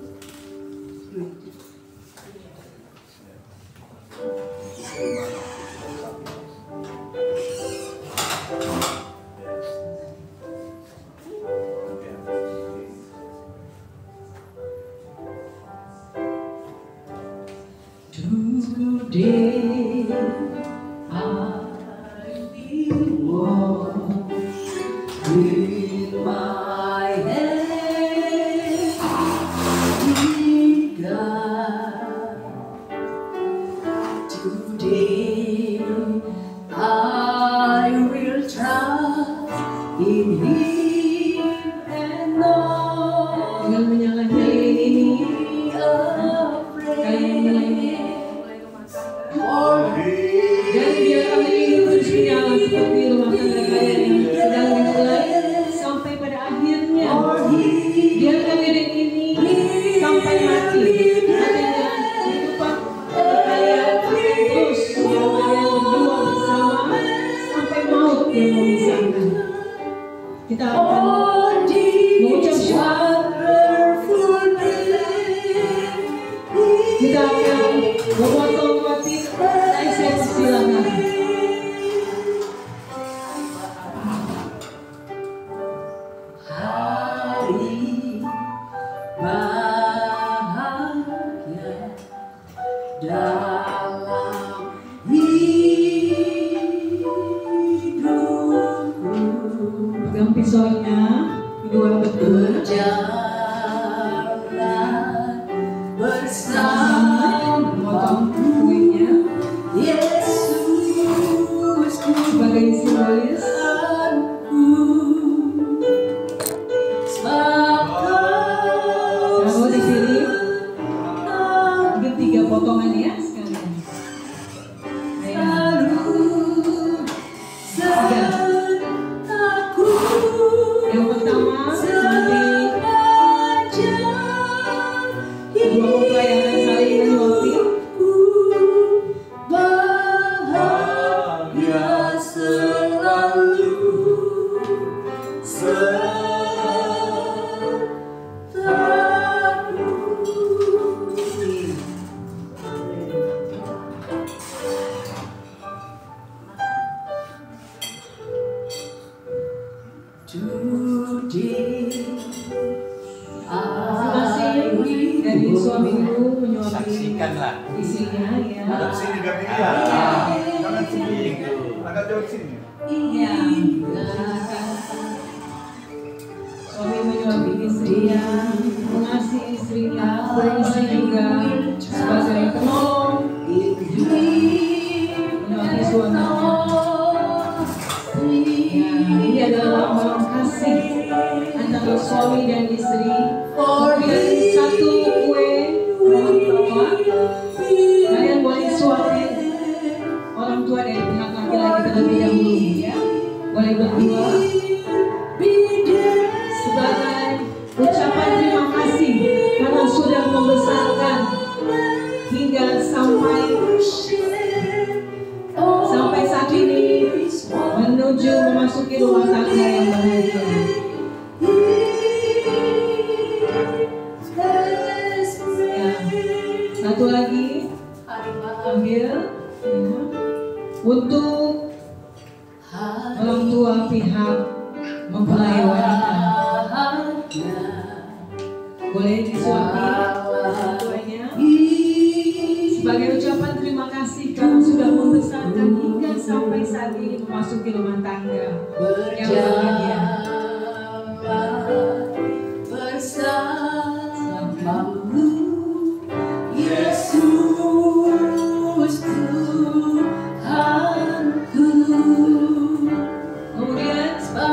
Today I will walk with my head in God. Today I will trust in Him and not Dengan menyalakan lilin ini, be kalian mulai afraid. dan biarkan lilin terus menyala seperti rumah tangga kalian yang sedang dimulai sampai pada akhirnya. Biarkan lilin ini sampai mati. Artinya kehidupan kalian terus yang kalian berdua bersama sampai maut yang memisahkan. Kita akan mengucap syukur. Kita akan memotong roti. Saya persilakan. Hari bahagia dalam hidupku, Pegang pisaunya, kedua berdua. berjalan Sama-sama memotong kuenya Yesusku sebagai simbolis. Kalau dipilih, mungkin 3 potongan ya sekalian. Yang pertama nanti kedua mempelai akan saling menyuapi. Bahagia selalu Masing-masing dari suami ibu menyuapi Saksikanlah. istrinya ya. Agak sini gak bisa. Jangan sini. Agak jauh sini. Iya. Suami menyuapi istrinya, mengasihi istrinya, beristri juga sebagai penolong, menyuapi suaminya. Ya, ini adalah lambang kasih antara suami dan istri. Kemudian satu kue orang tua, kalian boleh suapin orang tua dari pihak laki-laki terlebih dahulu ya. Boleh berdua sebagai ucapan terima kasih karena sudah membesarkan hingga sampai saat ini menuju memasuki rumah tangga yang bahagia. Ya, satu lagi ambil ya, untuk orang tua pihak mempelai wanita. Boleh disuapi orang tuanya sebagai ucapan terima kasih karena sudah membesarkan hingga sampai saat ini memasuki rumah tangga yang bahagia. bersamamu Yesus Tuhanku. Kemudian kita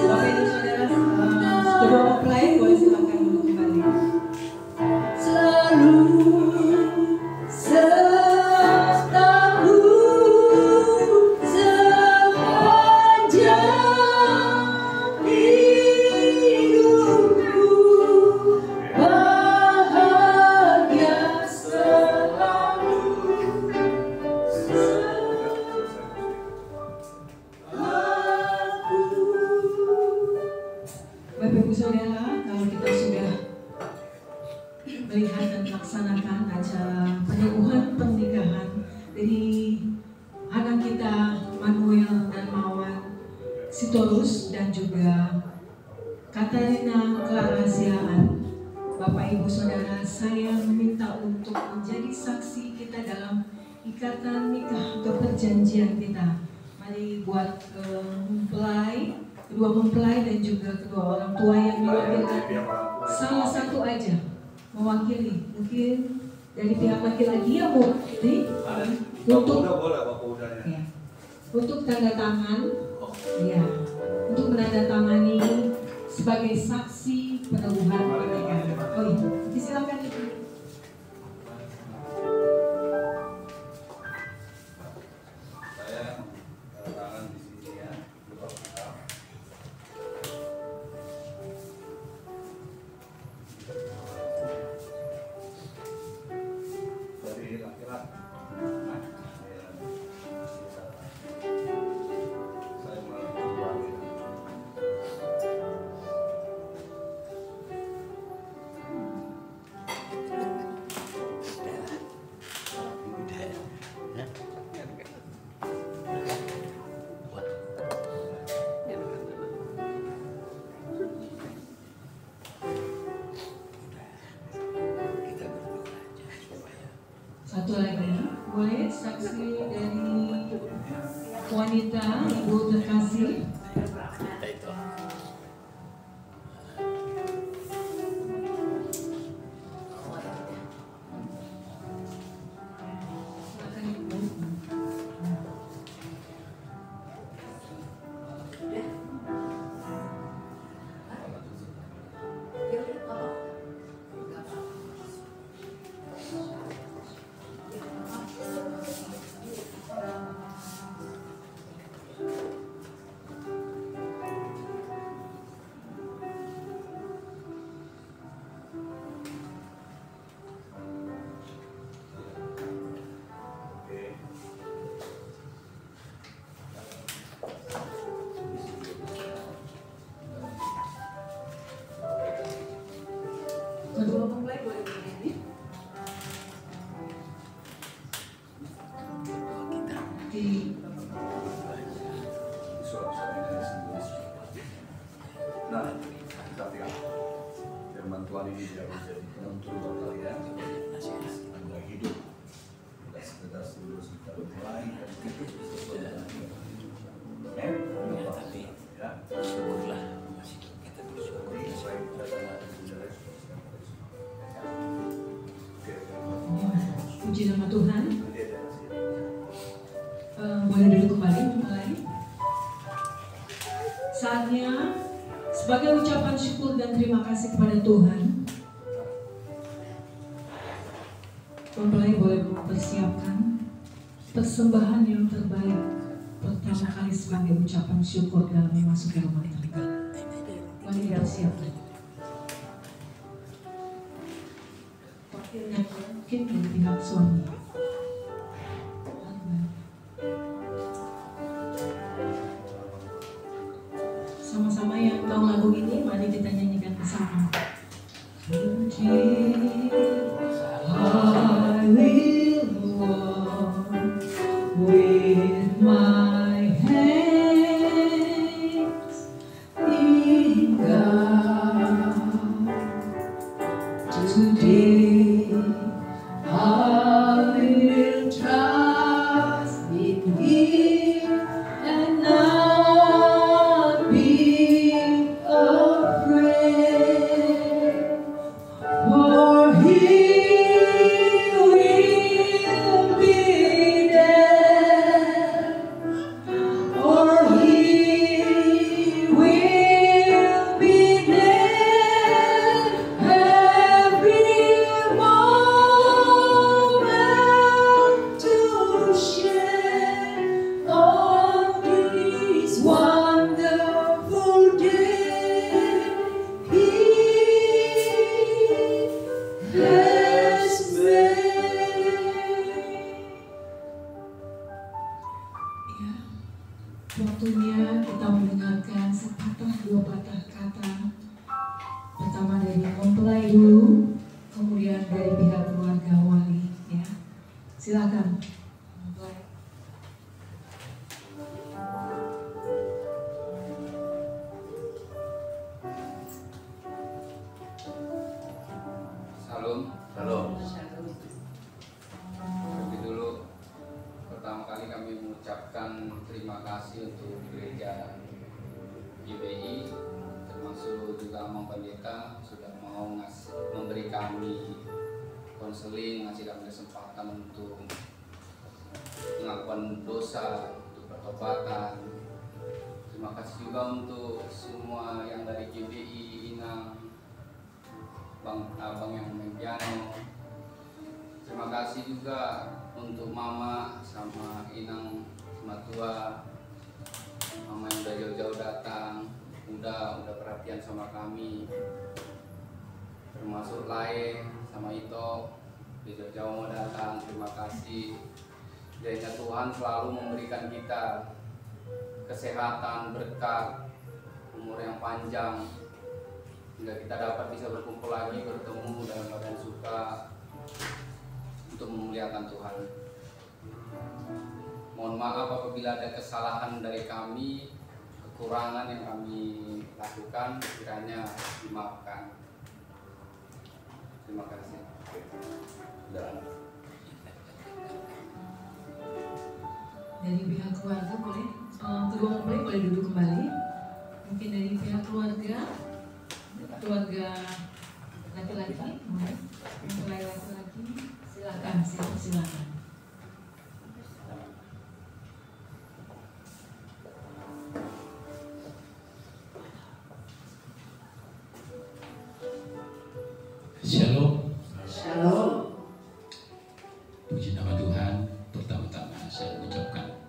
Bapak Ibu Saudara kedua mempelai boleh silakan duduk kembali. Selalu sertaku sepanjang hidupku, bahagia selalu. Bapak Ibu Saudara, kalau kita sudah melihat dan melaksanakan acara penyembuhan pernikahan dari anak kita Manuel dan Mawar Sitorus dan juga Katarina Clara Siaan, Bapak Ibu Saudara, saya meminta untuk menjadi saksi kita dalam ikatan nikah atau perjanjian kita. Mari buat mempelai, kedua mempelai dan juga kedua orang tua yang diwakilkan, salah satu aja mewakili, mungkin dari pihak laki-laki yang mewakili untuk boleh bapak udahnya. ya, untuk tanda tangan, ya, untuk menandatangani sebagai saksi peneguhan pernikahan. Oh iya, silakan Ibu. Saya tangan di sini ya, lupa buka. Dari laki-laki. Saya melalui Satu lagi, boleh saksi dari wanita Ibu terkasih. Silakan Ibu. Kedua mempelai boleh berdiri. Di Nah, kita lihat firman Tuhan ini biar menjadi penuntun buat kalian. Anda hidup tidak sekedar tulus kita mulai dan hidup sesuai dengan Amen. Ya. puji nama Tuhan. Boleh duduk kembali mempelai. Saatnya sebagai ucapan syukur dan terima kasih kepada Tuhan, mempelai boleh mempersiapkan persembahan yang terbaik pertama kali sebagai ucapan syukur dalam memasuki rumah tangga. Mari kita siapkan. Wakilnya mungkin dari pihak suami. Sama-sama yang tahu lagu ini, mari kita nyanyikan bersama. I will walk with my hands in God. Today I will trust in Him and not be afraid. For He will be there. For He will be there every moment to share on this wonderful day He has made. Ya, waktunya kita mendengarkan sepatah dua patah kata. Pertama dari mempelai dulu, kemudian dari pihak keluarga wali. Ya, silakan mempelai. Salam. Halo. Terlebih dulu, pertama kali kami mengucapkan terima kasih untuk gereja GBI, termasuk juga Mang Pendeta sudah mau memberi kami konseling, ngasih kami kesempatan untuk pengakuan dosa, untuk pertobatan. Terima kasih juga untuk semua yang dari GBI, Inang, abang yang main piano. Terima kasih juga untuk Mama sama Inang sama Tua, Mama yang udah jauh-jauh datang, udah perhatian sama kami. Termasuk Lae sama Ito, dia jauh-jauh mau datang. Terima kasih. Kiranya Tuhan selalu memberikan kita kesehatan, berkat, umur yang panjang, hingga kita dapat bisa berkumpul lagi, bertemu dalam keadaan suka untuk memuliakan Tuhan. Mohon maaf apabila ada kesalahan dari kami, kekurangan yang kami lakukan, kiranya dimaafkan. Terima kasih. Dari pihak keluarga boleh, kedua mempelai boleh duduk kembali. Mungkin dari pihak keluarga laki-laki, mempelai laki-laki, silakan. Shalom. Shalom. Puji nama Tuhan. Pertama-tama saya mengucapkan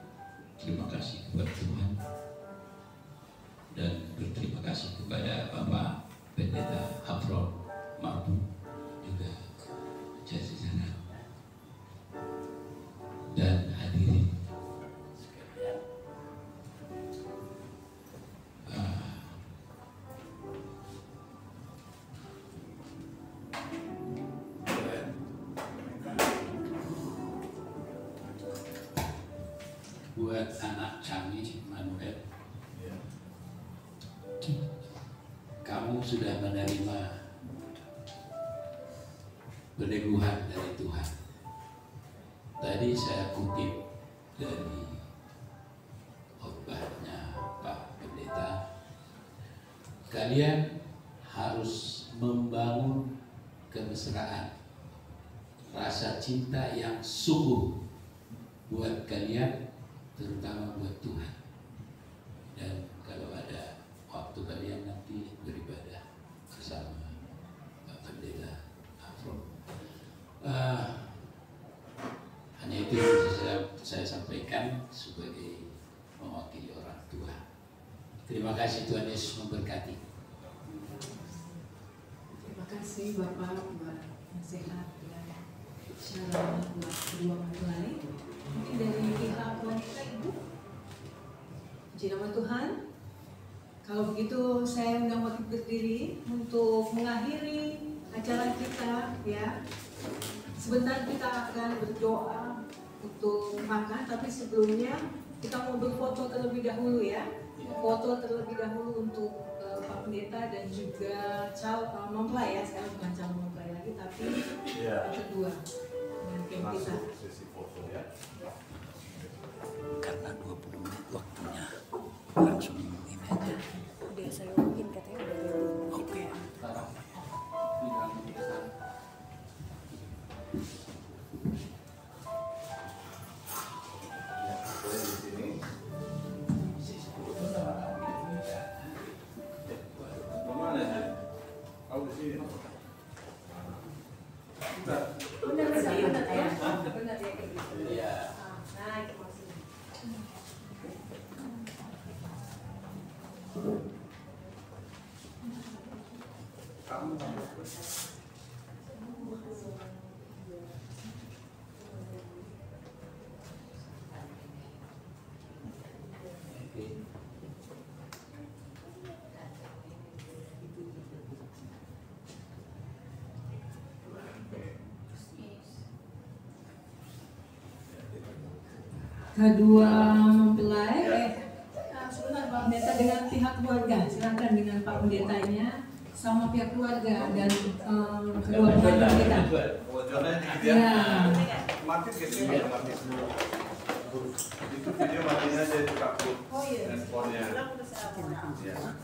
terima kasih kepada Tuhan dan berterima kasih kepada Bapak Pendeta Hafron Marbu juga Jasa Sana dan hadirin sekalian. Buat anak kami Manuel, kamu sudah menerima peneguhan dari Tuhan. Tadi saya kutip dari khotbahnya Pak Pendeta, kalian harus membangun kemesraan, rasa cinta yang sungguh buat kalian, terutama buat Tuhan. Dan kalau ada waktu kalian nanti beribadah bersama Pak Pendeta Afro, hanya itu yang bisa saya sampaikan sebagai mewakili orang tua. Terima kasih, Tuhan Yesus memberkati. Terima kasih Bapak buat nasihat dan syarat buat kedua mempelai. Mungkin dari pihak wanita Ibu. Puji nama Tuhan. Kalau begitu saya undang wakil berdiri untuk mengakhiri acara kita ya. Sebentar kita akan berdoa untuk makan, tapi sebelumnya kita mau berfoto terlebih dahulu ya. Foto terlebih dahulu untuk Pak Pendeta dan juga calon mempelai ya. Sekarang bukan calon mempelai lagi, tapi yang kedua dengan tim kita. Sesi foto ya. Karena 20 menit waktunya, langsung ini aja. Udah saya mungkin katanya udah ready. Oke. Boleh di sini. Kemana aja? Aku di sini. Benar ya. Benar ya kayak gitu. Iya. Nah, itu maksudnya. Kamu Kedua mempelai, sebentar Pak Pendeta dengan pihak keluarga, silakan dengan Pak Pendetanya sama pihak keluarga dan kedua mempelai kita. wajahnya dikit Ya. ya. Mati gitu ya, mati semua. Itu video matinya saya buka handphonenya. Ya.